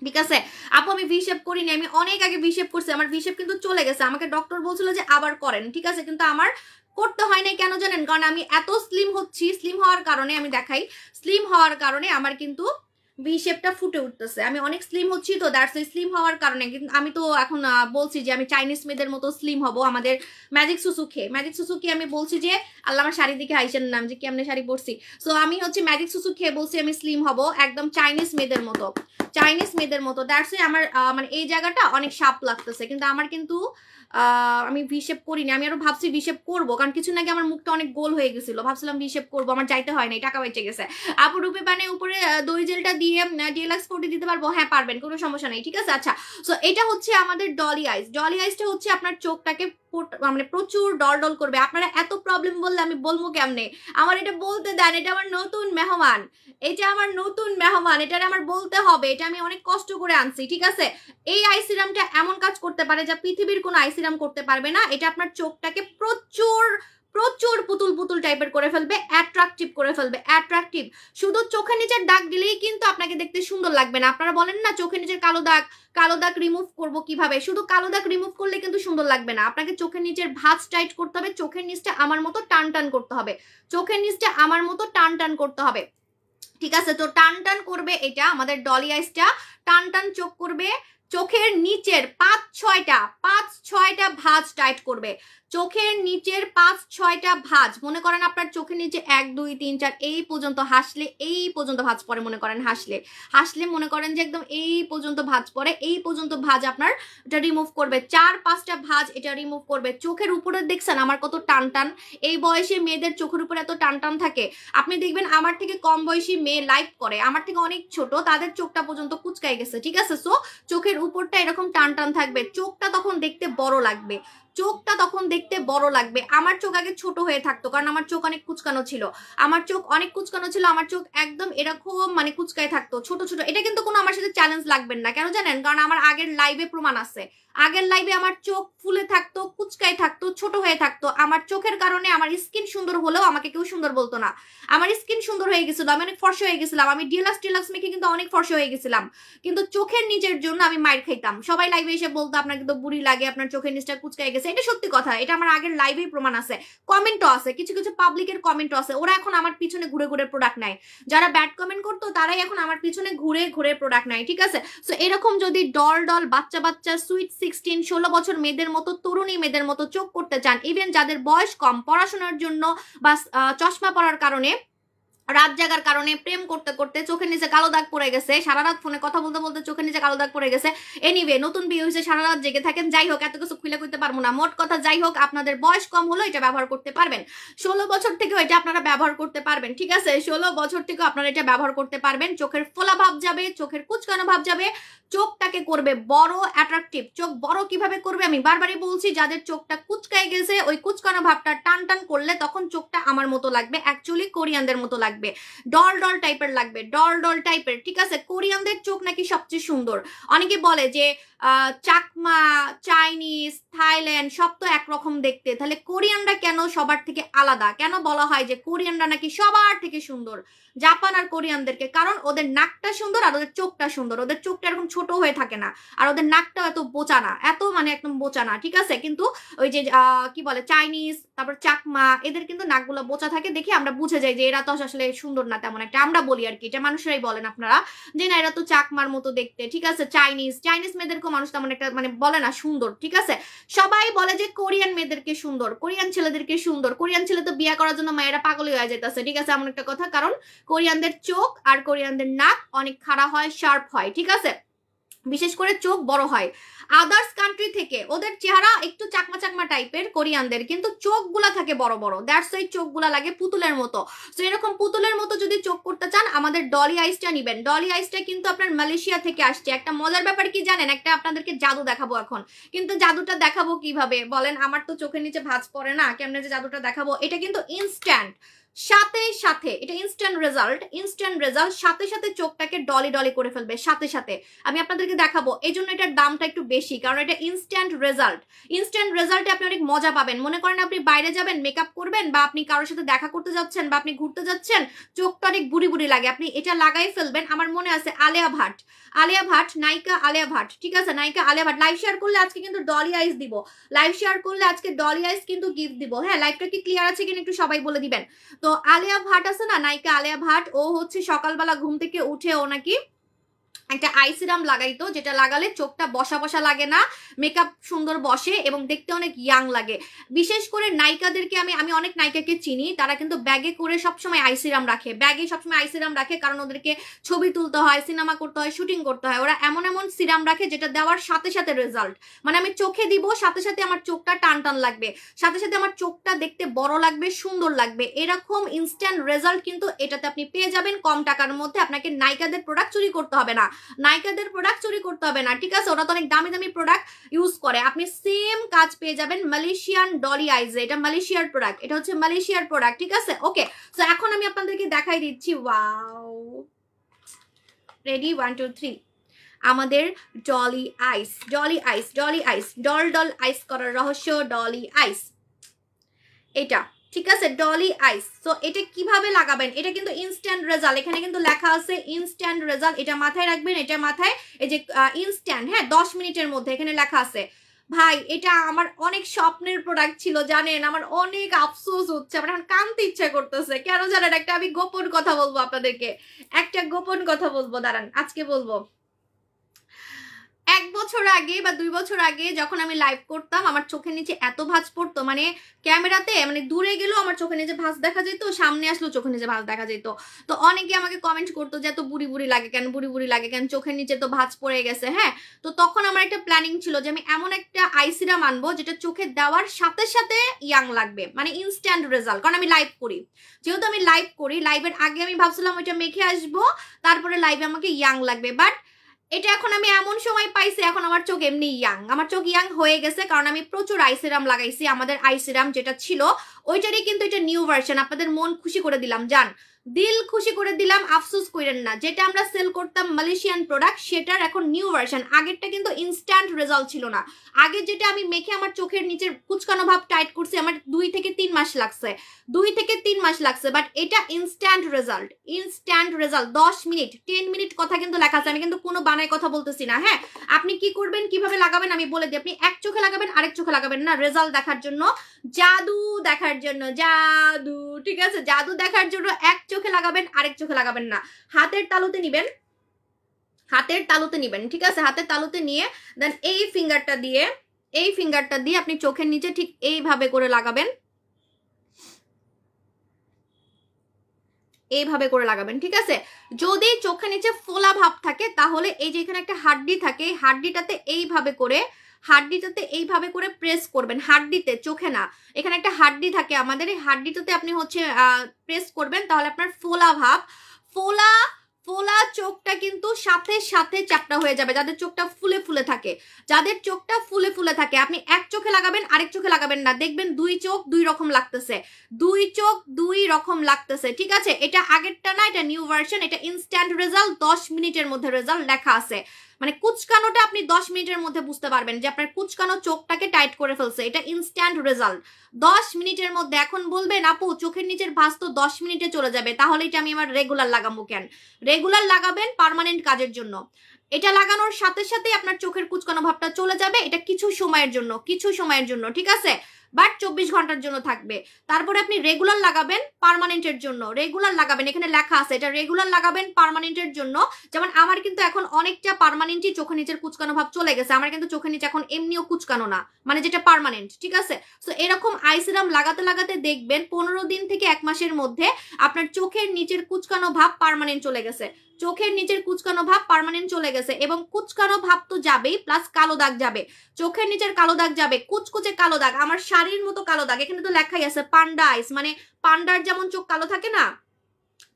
ঠিক আছে। আপু আমি ভি শেপ করিনি, আমি অনেক আগে ভি শেপ করছি, আমার ভি শেপ কিন্তু চলে গেছে, আমাকে ডক্টর বলছিল যে আবার করেন, ঠিক আছে, কিন্তু আমার করতে হয় নাই। কেন জানেন, কারণ আমি এত স্লিম হচ্ছি, স্লিম হওয়ার কারণে আমি দেখাই, স্লিম হওয়ার কারণে আমার কিন্তু ভি শেপটা ফুটে উঠতেছে। আমি অনেক স্লিম হচ্ছি, তো দ্যাটস স্লিম হওয়ার কারণে। কিন্তু আমি তো এখন বলছি যে আমি চাইনিজ মেয়েদের মতো স্লিম হব, আমাদের ম্যাজিক সুসুকি আমি বলছি যে আল্লাহ আমার শাড়ি দিকে আইসেন নাম যে কেমনে শাড়ি পরছি। সো আমি হচ্ছে ম্যাজিক সুসুকি বলছি আমি স্লিম হব একদম চাইনিজ মেয়েদের মতো, দ্যাটস আমার মানে এই জায়গাটা অনেক শার্প লাগতেছে, কিন্তু আমার কিন্তু আমি ভি শেপ করিনি। আমি আরো ভাবছি ভি শেপ করবো, কারণ কিছু নাকি আমার মুখটা অনেক গোল হয়ে গেছিল, ভাবছিলাম ভি শেপ করবো, আমার যাইতে হয় নাই, টাকা বেঁচে গেছে। আপু রূপে পানে উপরে দই জেলটা দিয়ে ডিএলএক্স 40 দিতে পারবো? হ্যাঁ পারবেন, কোনো সমস্যা নেই, ঠিক আছে। আচ্ছা, সো এটা হচ্ছে আমাদের ডলি আইস। ডলি আইসটা হচ্ছে আপনার চোখটাকে মানে প্রচুর ডল ডল করবে। আপনারা এত প্রবলেম বললে আমি বলবো কেমনে, আমার এটা বলতে দেন, এটা আমার নতুন মেহমান, এটা আমার বলতে হবে, এটা আমি অনেক কষ্ট করে আনছি, ঠিক আছে। এই আই সিরামটা এমন কাজ করতে পারে যা পৃথিবীর কোনো আই সিরাম করতে পারবে না। এটা আপনার চোখটাকে প্রচুর পুতুল টাইপের করে ফেলবে, অ্যাট্রাকটিভ করে ফেলবে, অ্যাট্রাকটিভ। শুধু চোখের নিচের দাগ দিলেই কিন্তু আপনাকে দেখতে সুন্দর লাগবে না। আপনারা বলেন না চোখের নিচের কালো দাগ রিমুভ করবো কিভাবে, শুধু কালো দাগ রিমুভ করলে কিন্তু সুন্দর লাগবে না, আপনাকে চোখের নিচের ভাঁজ টাইট করতে হবে, চোখের নিচটা আমার মতো টান টান করতে হবে, ঠিক আছে। তো টান টান করবে এটা আমাদের ডলি আইসটা, টান টান চোখ করবে, চোখের নিচের 5-6টা ভাঁজ টাইট করবে। চোখের নিচের 5-6টা ভাঁজ, মনে করেন আপনার চোখের নিচে 1 2 3 4 এই পর্যন্ত হাসলে এই পর্যন্ত ভাঁজ পড়ে, মনে করেন হাসলে মনে করেন যে একদম এই পর্যন্ত ভাঁজ পড়ে, এই পর্যন্ত ভাঁজ আপনার এটা রিমুভ করবে। 4-5টা ভাঁজ এটা রিমুভ করবে। চোখের উপরে দেখছেন আমার কত টান টান, এই বয়সে মেয়েদের চোখের উপরে এত টান টান থাকে। আপনি দেখবেন আমার থেকে কম বয়সী মেয়ে লাইভ করে, আমার থেকে অনেক ছোট, তাদের চোখটা পর্যন্ত কুচকাই গেছে, ঠিক আছে। সো চোখের উপরটা এরকম টান টান থাকবে, চোখটা তখন দেখতে বড় লাগবে, চোখটা তখন দেখতে বড় লাগবে। আমার চোখ আগে ছোট হয়ে থাকতো কারণ আমার চোখ অনেক কুচকানো ছিল, আমার চোখ একদম এরকম মানে কুচকায় থাকতো, ছোট ছোট। এটা কিন্তু কোনো আমার সাথে চ্যালেঞ্জ লাগবেন না, কেন জানেন? কারণ আমার আগের লাইভে প্রমাণ আছে, আগের লাইভে আমার চোখ ফুলে থাকতো, কুচকায় থাকতো, ছোট হয়ে থাকতো। আমার চোখের কারণে আমার স্কিন সুন্দর হলেও আমাকে কেউ সুন্দর বলতো না, আমার স্কিন সুন্দর হয়ে গেছিল, আমি অনেক ফর্সা হয়ে গেছিলাম, আমি ডিলাক্স মেখে কিন্তু অনেক ফর্সা হয়ে গেছিলাম, কিন্তু চোখের নিচের জন্য আমি মাইর খাইতাম। সবাই লাইভে এসে বলতো আপনার কিন্তু বুড়ি লাগে, আপনার চোখের নিচটা কুচকায় গেছে। এটা সত্যি কথা, এটা আমার আগের লাইভেই প্রমাণ আছে, কমেন্টও আছে, কিছু কিছু পাবলিকের কমেন্টও আছে। ওরা এখন আমার পিছনে ঘুরে ঘুরে প্রোডাক্ট নেয়, যারা ব্যাড কমেন্ট করতো তারাই এখন আমার পিছনে ঘুরে ঘুরে প্রোডাক্ট নেয়, ঠিক আছে। সো এরকম যদি ডল বাচ্চা সুইট 16-16 বছর মেয়েদের মতো, তরুণী মেয়েদের মতো চোখ করতে চান, ইভেন যাদের বয়স কম, পড়াশোনার জন্য বা চশমা পরার কারণে, রাত জাগার কারণে, প্রেম করতে করতে চোখের নিচে কালো দাগ পড়ে গেছে, সারা রাত ফোনে কথা বলতে বলতে চোখের নিচে কালো দাগ পড়ে গেছে, এনিওয়ে নতুন বিয়ে হয়েছে, সারা রাত জেগে থাকেন, যাই হোক এত কিছু খুলে করতে পারবো না। মোট কথা যাই হোক, আপনাদের বয়স কম হলো এটা ব্যবহার করতে পারবেন, 16 বছর থেকেও এটা আপনারা ব্যবহার করতে পারবেন, ঠিক আছে। 16 বছর থেকেও আপনারা এটা ব্যবহার করতে পারবেন। চোখের ফোলা ভাব যাবে, চোখের কুচকানো ভাব যাবে, চোখটাকে করবে বড়, অ্যাট্রাকটিভ। চোখ বড় কিভাবে করবে আমি বারবারই বলছি, যাদের চোখটা কুচকায় গেছে, ওই কুচকানো ভাবটা টান টান করলে তখন চোখটা আমার মতো লাগবে, অ্যাকচুয়ালি কোরিয়ানদের মতো লাগবে, ডল টাইপের লাগবে, ডল টাইপের, ঠিক আছে। কোরিয়ানদের চোখ নাকি সবচেয়ে সুন্দর। অনেকে বলে যে চাকমা, চাইনিজ, থাইল্যান্ড সব তো একরকম দেখতে, তাহলে কোরিয়ানরা কেন সবার থেকে আলাদা? কেন বলা হয় যে কোরিয়ানরা নাকি সবার থেকে সুন্দর জাপান আর কোরিয়ানদেরকে? কারণ ওদের নাকটা সুন্দর আর ওদের চোখটা সুন্দর, ওদের চোখটা এরকম ছোট হয়ে থাকে না, আর ওদের নাকটাও এত বোচা না, এত মানে একদম বোচা না, ঠিক আছে। কিন্তু ওই যে কি বলে চাইনিজ, তারপর চাকমা, এদের কিন্তু নাকগুলো বোচা থাকে, দেখে আমরা বুঝে যাই যে এরা তো আসলে সুন্দর না তেমন একটা, আমরা বলি আর কি, এটা মানুষরাই বলেন আপনারা যে না এরা তো চাকমার মতো দেখতে, ঠিক আছে। চাইনিজ মেয়েদেরকেও মানুষ তেমন একটা মানে বলে না সুন্দর, ঠিক আছে। সবাই বলে যে কোরিয়ান মেয়েদেরকে সুন্দর, কোরিয়ান ছেলেদেরকে সুন্দর, কোরিয়ান ছেলে তো বিয়ে করার জন্য মায়েরা পাগল হয়ে যেতেছে, ঠিক আছে, এমন একটা কথা। কারণ কোরিয়ানদের চোখ আর কোরিয়ানদের নাক অনেক খাড়া হয়, শার্প হয়, ঠিক আছে, বিশেষ করে চোখ বড় হয়। আদার্স কান্ট্রি থেকে ওদের চেহারা একটু চাকমা টাইপের কোরিয়ানদের, কিন্তু চোখগুলা থাকে বড় বড়, দ্যাটস ওয়াই চোখগুলা লাগে পুতুলের মতো। তো এরকম পুতুলের মতো যদি চোখ করতে চান আমাদের ডলি আইসটা নিবেন। ডলি আইসটা কিন্তু আপনার মালয়েশিয়া থেকে আসছে। একটা মজার ব্যাপার কি জানেন, একটা আপনাদেরকে জাদু দেখাবো এখন, কিন্তু জাদুটা দেখাবো কিভাবে বলেন? আমার তো চোখের নিচে ভাঁজ পড়ে না, কেমনে যে জাদুটা দেখাবো? এটা কিন্তু ইনস্ট্যান্ট, সাথে এটা ইনস্ট্যান্ট রেজাল্ট, সাথে চোখটাকে ডলি করে ফেলবে সাথে। আমি আপনাদেরকে দেখাবো, এই জন্য এটার দামটা একটু বেশি, কারণ এটা ইনস্ট্যান্ট রেজাল্টে আপনি অনেক মজা পাবেন। মনে করেন আপনি বাইরে যাবেন, মেকআপ করবেন, বা আপনি কারোর সাথে দেখা করতে যাচ্ছেন, বা আপনি ঘুরতে যাচ্ছেন, চোখটা অনেক বুড়ি লাগে, আপনি এটা লাগাই ফেলবেন। আমার মনে আছে আলিয়া ভাট, নায়িকা আলিয়া ভাট, ঠিক আছে, নায়িকা আলিয়া ভাট লাইভ শেয়ার করলে আজকে কিন্তু ডলি আইস দিব, কিন্তু গিফট দিব। হ্যাঁ, লাইভটা কি ক্লিয়ার আছে কিনা একটু সবাই বলে দিবেন। তো আলিয়া ভাট আছে না, নায়িকা আলিয়া ভাট, ও হচ্ছে সকালবেলা ঘুম থেকে উঠে ও নাকি একটা আই সিরাম লাগাইতো, যেটা লাগালে চোখটা বসা লাগে না, মেকআপ সুন্দর বসে এবং দেখতে অনেক ইয়াং লাগে। বিশেষ করে নায়িকাদেরকে আমি অনেক নায়িকাকে চিনি, তারা কিন্তু ব্যাগে করে সবসময় আই সিরাম রাখে, কারণ ওদেরকে ছবি তুলতে হয়, সিনেমা করতে হয়, শুটিং করতে হয়, ওরা এমন সিরাম রাখে যেটা দেওয়ার সাথে রেজাল্ট, মানে আমি চোখে দিব সাথে আমার চোখটা টান লাগবে, সাথে আমার চোখটা দেখতে বড় লাগবে, সুন্দর লাগবে, এরকম ইনস্ট্যান্ট রেজাল্ট কিন্তু এটাতে আপনি পেয়ে যাবেন কম টাকার মধ্যে। আপনাকে নায়িকাদের প্রোডাক্ট চুরি করতে হবে না, ঠিক আছে, ওরা তো অনেক দামি প্রোডাক্ট ইউজ করে, আপনি সেম কাজ পেয়ে যাবেন মালয়েশিয়ান ডলি আইজে। এটা মালয়েশিয়ার প্রোডাক্ট, এটা হচ্ছে মালয়েশিয়ার প্রোডাক্ট, ঠিক আছে। ওকে, তো এখন আমি আপনাদেরকে দেখাই দিচ্ছি, ওয়াও, রেডি, 1 2 3, আমাদের ডলি আইস, ডল আইস করার রহস্য, ডলি আইস এটা, ঠিক আছে, ডলি আইস। তো এটা কিভাবে লাগাবেন? এটা কিন্তু ইনস্ট্যান্ট রেজাল্ট, এখানে কিন্তু লেখা আছে ইনস্ট্যান্ট রেজাল্ট, এটা মাথায় রাখবেন, এটা মাথায়, এই যে ইনস্ট্যান্ট, হ্যাঁ 10 মিনিটের মধ্যে, এখানে লেখা আছে। ভাই এটা আমার অনেক স্বপ্নের প্রোডাক্ট ছিল জানেন, আমার অনেক আফসোস হচ্ছে, আমার এখন কাঁদতে ইচ্ছা করতেছে, কেন জানেন? একটা আমি গোপন কথা বলবো আপনাদেরকে, দাঁড়ান আজকে বলবো। 1 বছর আগে বা 2 বছর আগে যখন আমি লাইভ করতাম আমার চোখের নিচে এত ভাঁজ পড়তো, মানে ক্যামেরাতে মানে দূরে গেলেও আমার চোখের নিচে ভাঁজ দেখা যেত, সামনে আসলেও চোখের নিচে ভাঁজ দেখা যেত। তো অনেকে আমাকে কমেন্ট করতো যে এত বুড়ি বুড়ি লাগে কেন, বুড়ি বুড়ি লাগে কেন, চোখের নিচে তো ভাঁজ পড়ে গেছে। হ্যাঁ, তো তখন আমার একটা প্ল্যানিং ছিল যে আমি এমন একটা আই সিরাম আনবো যেটা চোখে দেওয়ার সাথে সাথে ইয়াং লাগবে, মানে ইনস্ট্যান্ট রেজাল্ট। কারণ আমি লাইভ করি, যেহেতু আমি লাইভ করি, লাইভের আগে আমি ভাবছিলাম ওইটা মেখে আসবো, তারপরে লাইভে আমাকে ইয়াং লাগবে। বাট এটা এখন আমি এমন সময় পাইছি, এখন আমার চোখ এমনি ইয়াং, আমার চোখ ইয়াং হয়ে গেছে, কারণ আমি প্রচুর আই সিরাম লাগাইছি। আমাদের আই সিরাম যেটা ছিল ওইটারই কিন্তু এটা নিউ ভার্সন। আপনাদের মন খুশি করে দিলাম, জান, দিল খুশি করে দিলাম, আফসোস করেন না। যেটা আমরা সেল করতাম মালয়েশিয়ান প্রোডাক্ট, সেটার এখন নিউ ভার্সন। আগেরটা কিন্তু ইনস্ট্যান্ট রেজাল্ট ছিল না। আগে যেটা আমি মেখে আমার চোখের নিচের কুচকানো ভাব টাইট করছি, আমার 2 থেকে 3 মাস লাগছে, 2 থেকে 3 মাস লাগছে। বাট এটা instant result, instant result. 10 minute 10 minute কথা কিন্তু লেখা আছে, আমি কিন্তু কোনো বানায় কথা বলতেছি না। হ্যাঁ, আপনি কি করবেন, কিভাবে লাগাবেন আমি বলে দিই। আপনি এক চোখে লাগাবেন, আরেক চোখে লাগাবেন না, রেজাল্ট দেখার জন্য, জাদু দেখার জন্য, জাদু, ঠিক আছে, জাদু দেখার জন্য এক চোখে লাগাবেন, আরেক চোখে লাগাবেন না। হাতের তালুতে নিবেন, হাতের তালুতে নিবেন, ঠিক আছে, হাতের তালুতে নিয়ে দেন এই ফিঙ্গারটা দিয়ে আপনি চোখের নিচে ঠিক এইভাবে করে লাগাবেন, এইভাবে করে লাগাবেন, ঠিক আছে। যদি চোখের নিচে ফোলা ভাব থাকে তাহলে এই যে এখানে একটা হাড্ডি থাকে, হাড্ডিটাতে এইভাবে করে প্রেস করবেন, হাড্ডিতে, চোখে না। এখানে একটা হাড্ডি থাকে আমাদের, এই হাড্ডিটাতে আপনি হচ্ছে প্রেস করবেন, তাহলে আপনার ফোলা ভাব, ফোলা ফোলা চোখটা কিন্তু সাথে সাথে চ্যাপটা হয়ে যাবে। যাদের চোখটা ফুলে ফুলে থাকে, যাদের চোখটা ফুলে ফুলে থাকে, আপনি এক চোখে লাগাবেন, আরেক চোখে লাগাবেন না, দেখবেন 2 চোখ 2 রকম লাগতেছে, 2 চোখ 2 রকম লাগতেছে, ঠিক আছে। এটা আগেরটা না, এটা নিউ ভার্সন, এটা ইনস্ট্যান্ট রেজাল্ট, 10 মিনিটের মধ্যে রেজাল্ট লেখা আছে। মানে কুচকানোটা আপনি 10 মিনিটের মধ্যে বুঝতে পারবেন যে আপনার কুচকানো চোখটাকে টাইট করে ফেলছে, এটা ইনস্ট্যান্ট রেজাল্ট 10 মিনিটের মধ্যে। এখন বলবেন আপু চোখের নিচের ভাঁজ তো 10 মিনিটে চলে যাবে, তাহলে এটা আমি আমার রেগুলার লাগাবো কেন? রেগুলার লাগাবেন পার্মানেন্ট কাজের জন্য। এটা লাগানোর সাথে সাথে আপনার চোখের কুচকানো ভাবটা চলে যাবে, এটা কিছু সময়ের জন্য, কিছু সময়ের জন্য, ঠিক আছে, বাট 24 ঘন্টার জন্য থাকবে। তারপরে আপনি রেগুলার লাগাবেন পার্মানেন্টের জন্য, রেগুলার লাগাবেন, এখানে লেখা আছে এটা রেগুলার লাগাবেন পার্মানেন্টের জন্য। যেমন আমার কিন্তু এখন অনেকটা পার্মানেন্টই চোখের নিচের কুচকানো ভাব চলে গেছে, আমার কিন্তু চোখের নিচে এখন এমনিও কুচকানো না, মানে যেটা পার্মানেন্ট, ঠিক আছে। সো এরকম আই সিরাম লাগাতে লাগাতে দেখবেন 15 দিন থেকে 1 মাসের মধ্যে আপনার চোখের নিচের কুচকানো ভাব পার্মানেন্ট চলে গেছে, চোখের নিচের কুচকানো ভাব পার্মানেন্ট চলে গেছে। এবং কুচকানো ভাব তো যাবেই, প্লাস কালো দাগ যাবে, চোখের নিচের কালো দাগ যাবে, কুচকুচে কালো দাগ, আমার শাড়ির মতো কালো দাগ। এখানে তো লেখাই আছে পান্ডা আইস, মানে পান্ডার যেমন চোখ কালো থাকে না,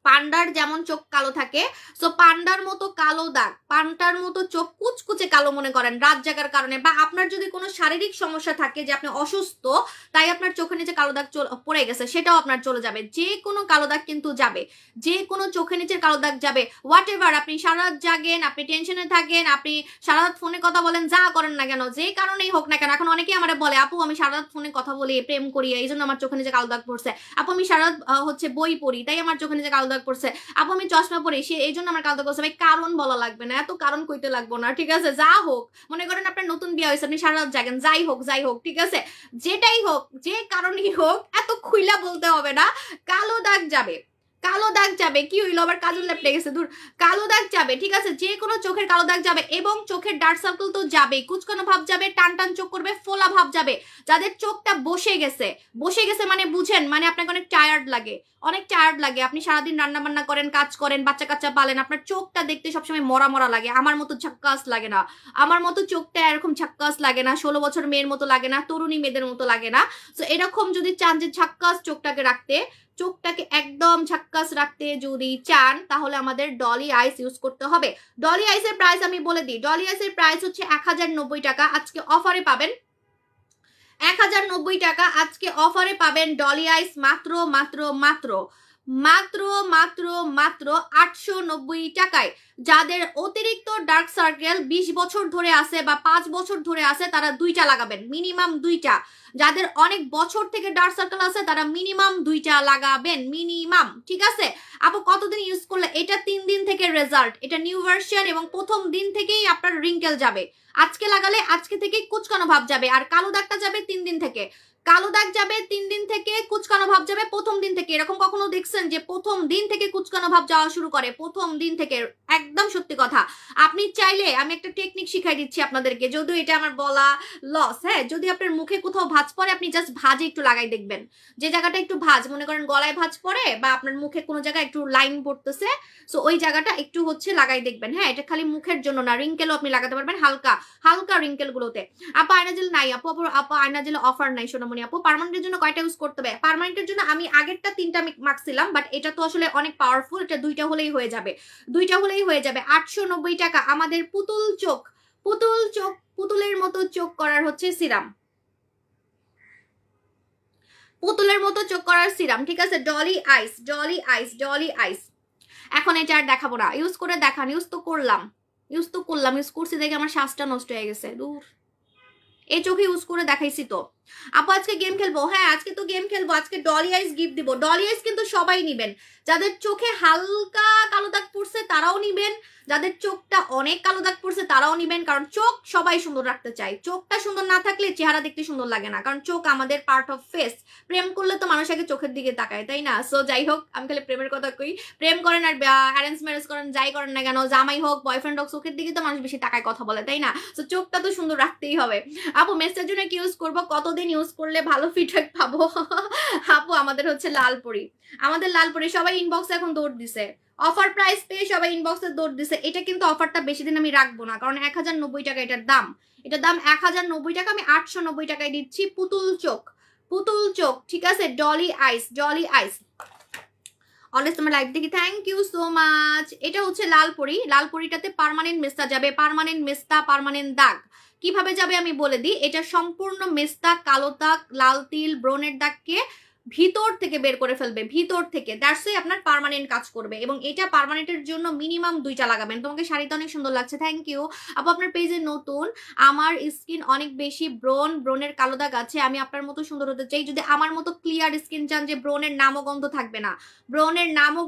পান্ডার যেমন চোখ কালো থাকে, সো পান্ডার মতো কালো দাগ, পান্ডার মতো চোখ কুচকুচে কালো মনে করেন রাত জাগার কারণে, বা আপনার যদি কোনো শারীরিক সমস্যা থাকে যে আপনি অসুস্থ তাই আপনার চোখের নিচে কালো দাগ পড়ে গেছে, সেটাও আপনার চলে যাবে। যে কোনো কালো দাগ কিন্তু যাবে, যে কোনো চোখের নিচের কালো দাগ যাবে। হোয়াট এভার, আপনি সারা রাত জাগেন, আপনি টেনশনে থাকেন, আপনি সারা রাত ফোনে কথা বলেন, যা করেন না কেন, যে কারণেই হোক না কেন। এখন অনেকেই আমার বলে আপু আমি সারা রাত ফোনে কথা বলি, প্রেম করি, এই জন্য আমার চোখের নিচে কালো দাগ পড়ছে। আপু আমি সারা রাত হচ্ছে বই পড়ি, তাই আমার চোখের নিচে কালো দাগ পড়ছে। আপু আমি চশমা পরি, সে এই জন্য আমার কালো দাগ পড়ছে। ভাই কারণ বলা লাগবে না, এত কারণ কইতে লাগবো না, ঠিক আছে। যা হোক, মনে করেন আপনার নতুন বিয়ে হয়েছে, আপনি সারা রাত জাগেন, যাই হোক যাই হোক, ঠিক আছে, যেটাই হোক, যে কারণই হোক, এত খুইলা বলতে হবে না। কালো দাগ যাবে, কালো দাগ যাবে, কি হইলো আবার কাজল লেপটে গেছে, দূর, কালো দাগ যাবে, ঠিক আছে, যে কোনো চোখের কালো দাগ যাবে। এবং চোখের ডার্ক সার্কেল তো যাবে, কুচকানো ভাব যাবে, টান টান চোখ করবে, ফোলা ভাব যাবে। যাদের চোখটা বসে গেছে, বসে গেছে মানে বুঝেন, মানে আপনাকে অনেক টায়ার্ড লাগে, অনেক টায়ার্ড লাগে, আপনি সারাদিন রান্না বান্না করেন, কাজ করেন, বাচ্চা কাচ্চা পালেন, আপনার চোখটা দেখতে সবসময় মরা মরা লাগে। আমার মতো ঝাক্কাস লাগে না, আমার মতো চোখটা এরকম ঝাক্কাস লাগে না, 16 বছর মেয়ের মতো লাগে না, তরুণী মেয়েদের মতো লাগে না। তো এরকম যদি চান যে ঝাক্কাস চোখটাকে রাখতে, চোখটাকে একদম ঝাক্কাস রাখতে যদি চান, তাহলে আমাদের ডলি আইস ইউজ করতে হবে। ডলি আইসের প্রাইস আমি বলে দিই, ডলি আইসের প্রাইস হচ্ছে 1090 টাকা, আজকে অফারে পাবেন 1090 টাকা, আজকে অফারে পাবেন ডলি আইস মাত্র মাত্র মাত্র মাত্র মাত্র মাত্র 890 টাকায়। যাদের অতিরিক্ত ডার্ক সার্কেল 20 বছর ধরে আছে বা 5 বছর ধরে আছে, তারা 2টা লাগাবেন, মিনিমাম 2টা। যাদের অনেক বছর থেকে ডার্ক সার্কেল আছে তারা মিনিমাম 2টা লাগাবেন, মিনিমাম, ঠিক আছে। আপু কতদিন ইউজ করলে? এটা 3 দিন থেকে রেজাল্ট, এটা নিউ ভার্সন, এবং প্রথম দিন থেকেই আপনার রিঙ্কেল যাবে। আজকে লাগালে আজকে থেকেই কুচকানো ভাব যাবে, আর কালো দাগটা যাবে 3 দিন থেকে। কালো দাগ যাবে 3 দিন থেকে, কুচকানো ভাব যাবে প্রথম দিন থেকে। এরকম কখনো দেখছেন যে প্রথম দিন থেকে কুচকানো ভাব যাওয়া শুরু করে? প্রথম দিন থেকে, একদম সত্যি কথা। আপনি চাইলে আমি একটা টেকনিক শিখাই দিচ্ছি আপনাদেরকে, যদিও এটা আমার বলা লস। হ্যাঁ, যদি আপনার মুখে কোথাও ভাঁজ পড়ে, আপনি জাস্ট ভাঁজে একটু লাগাই দেখবেন, যে জায়গাটা একটু ভাঁজ, মনে করেন গলায় ভাঁজ পড়ে বা আপনার মুখে কোনো জায়গায় একটু লাইন পড়তেছে, সো ওই জায়গাটা একটু হচ্ছে লাগাই দেখবেন। হ্যাঁ, এটা খালি মুখের জন্য না, রিঙ্কেলও আপনি লাগাতে পারবেন, হালকা হালকা রিঙ্কেল গুলোতে। আপু আয়না জেল নাই আপু, আপু আয়না জেল অফার নাই সোনামণি আপু। পার্মানেন্টের জন্য কয়টা ইউজ করতে হবে? পার্মানেন্টের জন্য আমি আগেরটা 3টা মাখছিলাম, বাট এটা তো আসলে অনেক পাওয়ারফুল, এটা 2টা হলেই হয়ে যাবে, 2টা হলেই হয়ে যাবে। 890 টাকা আমাদের পুতুল চোখ, পুতুল চোখ, পুতুলের মতো চোখ করার হচ্ছে সিরাম, পুতুলের মতো চোখ করার সিরাম, ঠিক আছে? ডলি আইস, ডলি আইস, ডলি আইস। এখন এটা আর দেখাবো না, ইউজ করে দেখান। ইউজ তো করলাম, ইউজ করছি দেখে আমার শ্বাসটা নষ্ট হয়ে গেছে। দূর, এই চোখে ইউজ করে দেখাইছি তো। আপু আজকে গেম খেলবো? হ্যাঁ, আজকে তো গেম খেলবো, আজকে ডলি আইস গিফট দিব। ডলি আইস কিন্তু সবাই নিবেন, যাদের চোখে হালকা কালো দাগ পড়ছে তারাও নিবেন, যাদের চোখটা অনেক কালো দাগ পড়ছে তারাও নিবেন, কারণ চোখ সবাই সুন্দর রাখতে চায়। চোখটা সুন্দর না থাকলে চেহারা দেখতে সুন্দর লাগে না, কারণ চোখ আমাদের পার্ট অফ ফেস। প্রেম করলে তো মানুষ আগে চোখের দিকে তাকায়, তাই না? সো যাই হোক, আমি খালি প্রেমের কথা কই, প্রেম করেন আর অ্যারেঞ্জ ম্যারেজ করেন, যাই করেন না কেন, জামাই হোক বয়ফ্রেন্ড হোক, চোখের দিকে তো মানুষ বেশি তাকায় কথা বলে, তাই না? সো চোখটা তো সুন্দর রাখতেই হবে। আপু মেসের জন্য কি ইউজ করবো? কতদিন ইউজ করলে ভালো ফিডব্যাক পাবো? আপু আমাদের হচ্ছে লালপুরি, আমাদের লালপুরি সবাই ইনবক্সে এখন দৌড় দিছে, অফার প্রাইস পেয়ে সবাই ইনবক্সে দৌড় দিছে। এটা কিন্তু অফারটা বেশি দিন আমি রাখবো না, কারণ 1090 টাকা এটার দাম, এটার দাম 1090 টাকা, আমি 890 টাকায় দিচ্ছি। পুতুল চোখ, পুতুল চোখ, ঠিক আছে? ডলি আইস, ডলি আইস। অলওয়েজ তোমার লাইভ দেখি, থ্যাংক ইউ সো মাচ। এটা হচ্ছে লালপুরি, লালপুরিটাতে পার্মানেন্ট মেস্তা যাবে, পার্মানেন্ট মেস্তা, পার্মানেন্ট দাগ। কিভাবে যাবে আমি বলে দিই, এটা সম্পূর্ণ মেস্তা, কালো দাগ, লাল তিল, ব্রনের দাগকে ভিতর থেকে বের করে ফেলবে, ভিতর থেকে। দ্যাটস ওয়াই আপনার পার্মানেন্ট কাজ করবে, এবং এটা পার্মানেন্টের জন্য মিনিমাম 2টা লাগাবেন। তোমাকে শাড়িতে অনেক সুন্দর লাগছে, থ্যাংক ইউ আপু। আপনার পেজে নতুন, আমার স্কিন অনেক বেশি ব্রনের কালো দাগ আছে, আমি আপনার মতো সুন্দর হতে চাই। যদি আমার মতো ক্লিয়ার স্কিন চান, যে ব্রনের নামও গন্ধ থাকবে না, ব্রনের নামও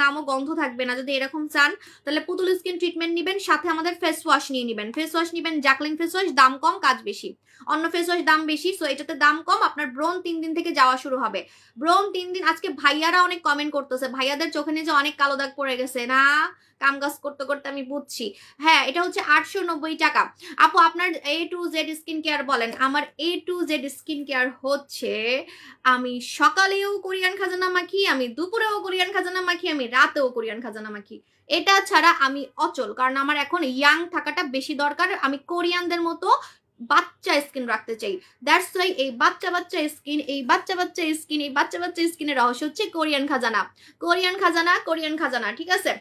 নামও গন্ধ থাকবে না, যদি এরকম চান, তাহলে পুতুল স্কিন ট্রিটমেন্ট নিবেন, সাথে আমাদের ফেস ওয়াশ নিয়ে নিবেন। ফেস ওয়াশ নিবেন জ্যাকলিন ফেস ওয়াশ, দাম কম কাজ বেশি। অন্য ফেস ওয়াশ দাম বেশি, সো এটাতে দাম কম, আপনার ব্রন 3 দিন থেকে যাওয়া শুরু হবে। ব্রন 3 দিন। আজকে ভাইয়ারা অনেক কমেন্ট করতেছে, ভাইয়াদের চোখে নিচে অনেক কালো দাগ পড়ে গেছে না, কাম কাজ করতে করতে আমি বুঝছি। হ্যাঁ, এটা হচ্ছে 890 টাকা। আপু আপনার A to Z skin care বলেন। আমার A to Z skin care হচ্ছে, আমি সকালেও কোরিয়ান খাজানা মাখি, আমি দুপুরেও কোরিয়ান খাজানা মাখি, আমি রাতেও কোরিয়ান খাজানা মাখি। এটা ছাড়া আমি অচল, কারণ আমার এখন ইয়াং থাকাটা বেশি দরকার। আমি কোরিয়ানদের মতো বাচ্চা স্কিন রাখতে চাই। দ্যাটস ওয়াই এই বাচ্চা স্কিন, এই বাচ্চা স্কিন, এই বাচ্চা স্কিনের রহস্য হচ্ছে কোরিয়ান খাজানা, কোরিয়ান খাজানা, কোরিয়ান খাজানা, ঠিক আছে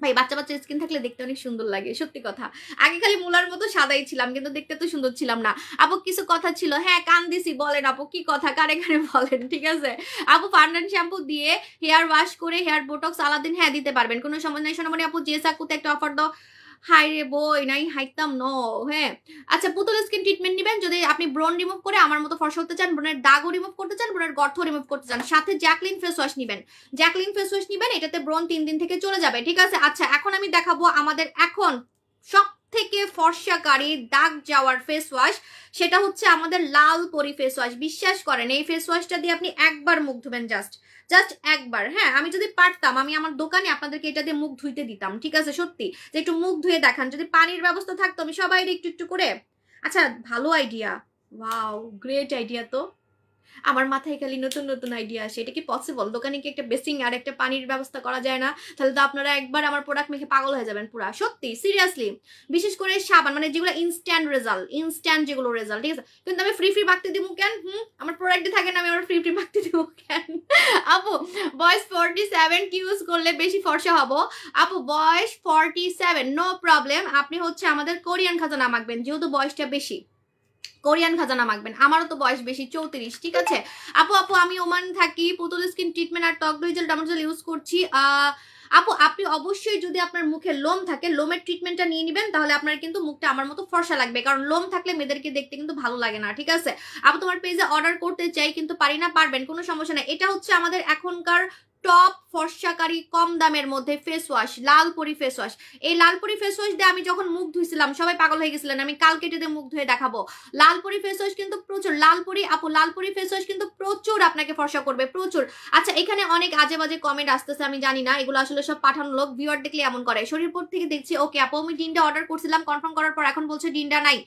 ভাই? বাচ্চা স্কিন থাকলে দেখতে অনেক সুন্দর লাগে, সত্যি কথা। আগে খালি মুলার মতো সাদাই ছিলাম, কিন্তু দেখতে তো সুন্দর ছিলাম না। আপু কিছু কথা ছিল? হ্যাঁ, কান দিছি, বলেন আপু কি কথা, কারে কারে বলেন, ঠিক আছে? আপু ফান্ডান শ্যাম্পু দিয়ে হেয়ার ওয়াশ করে হেয়ার বোটক্স আলাদিন, হ্যাঁ দিতে পারবেন, কোনো সমস্যা নাই সোনামণি আপু। যে সাকুতে একটা অফার দাও। হাই রে বই, নাই হাইতাম ন। হ্যাঁ, আচ্ছা, পুতুল স্কিন ট্রিটমেন্ট নেবেন যদি আপনি ব্রন রিমুভ করে আমার মতো ফর্সা হতে চান, ব্রনের দাগও রিমুভ করতে চান, ব্রনের গর্ত রিমুভ করতে চান, সাথে জ্যাকলিন ফেস ওয়াশ নেবেন, জ্যাকলিন ফেস ওয়াশ নেবেন, এটাতে ব্রন 3 দিন থেকে চলে যাবে, ঠিক আছে? আচ্ছা, এখন আমি দেখাবো আমাদের এখন সব থেকে ফর্সাকারী দাগ যাওয়ার ফেস ওয়াশ, সেটা হচ্ছে আমাদের লালপরি ফেস ওয়াশ। বিশ্বাস করেন, এই ফেস ওয়াশটা দিয়ে আপনি একবার মুখ ধুবেন, জাস্ট একবার। হ্যাঁ, আমি যদি পারতাম, আমি আমার দোকানে আপনাদেরকে এটা দিয়ে মুখ ধুইতে দিতাম, ঠিক আছে? সত্যি, যে একটু মুখ ধুয়ে দেখান, যদি পানির ব্যবস্থা থাকতো আমি সবাই একটু একটু করে। আচ্ছা, ভালো আইডিয়া, ওয়াও, গ্রেট আইডিয়া তো। আমার মাথায় খালি নতুন নতুন আইডিয়া আসে, এটা কি পসিবল? দোকানে কি একটা বেসিং আর একটা পানির ব্যবস্থা করা যায় না? তাহলে তো আপনারা একবার আমার প্রোডাক্ট মেখে পাগল হয়ে যাবেন পুরা, সত্যি সিরিয়াসলি। বিশেষ করে সাবান, মানে যেগুলো ইনস্ট্যান্ট রেজাল্ট, ইনস্ট্যান্ট যেগুলো রেজাল্ট, ঠিক আছে? কিন্তু আমি ফ্রি মাখতে দিব কেন? আমার প্রোডাক্টে থাকে না, আমি আমার ফ্রি মাখতে দিব কেন? আপু বয়স 47 কি ইউজ করলে বেশি ফর্সা হবো? আপু বয়স 47, নো প্রবলেম, আপনি হচ্ছে আমাদের কোরিয়ান খাজানা মাখবেন, যেহেতু বয়সটা বেশি, কোরিয়ান খাজানা মাখবেন। আমারও তো বয়স বেশি, 34, ঠিক আছে? আপু আমি ওমান থাকি, পুতুল স্কিন ট্রিটমেন্ট আর ত্বক জেল ডামাজেল ইউজ করছি। আপু আপনি অবশ্যই, যদি আপনার মুখে লোম থাকে, লোমের ট্রিটমেন্টটা নিয়ে নেবেন, তাহলে আপনার কিন্তু মুখটা আমার মতো ফর্সা লাগবে, কারণ লোম থাকলে মেয়েদেরকে দেখতে কিন্তু ভালো লাগে না, ঠিক আছে? আপু তোমার পেজে অর্ডার করতে চাই কিন্তু পারি না, পারবেন, কোনো সমস্যা নাই। এটা হচ্ছে আমাদের এখনকার টপ ফর্সাকারী কম দামের মধ্যে face wash, Lalpari face wash. এই লালপরি ফেস ওয়াশ দিয়ে আমি যখন মুখ ধুইছিলাম সবাই পাগল হয়ে গেছিলেন, আমি কালকে এটাতে মুখ ধুয়ে দেখাবো। লালপরি ফেস ওয়াশ কিন্তু প্রচুর, লালপরি আপু লালপরি ফেস ওয়াশ কিন্তু প্রচুর আপনাকে ফর্সা করবে, প্রচুর। আচ্ছা এখানে অনেক আজে বাজে কমেন্ট আসতেছে, আমি জানি না এগুলো আসলে সব পাঠানো লোক, ভিউয়ার দেখলে এমন করে। শরীরপুর থেকে দেখছি, ওকে আপু আমি ডিনটা অর্ডার করছিলাম, কনফার্ম করার পর এখন বলছে ডিনটা নাই।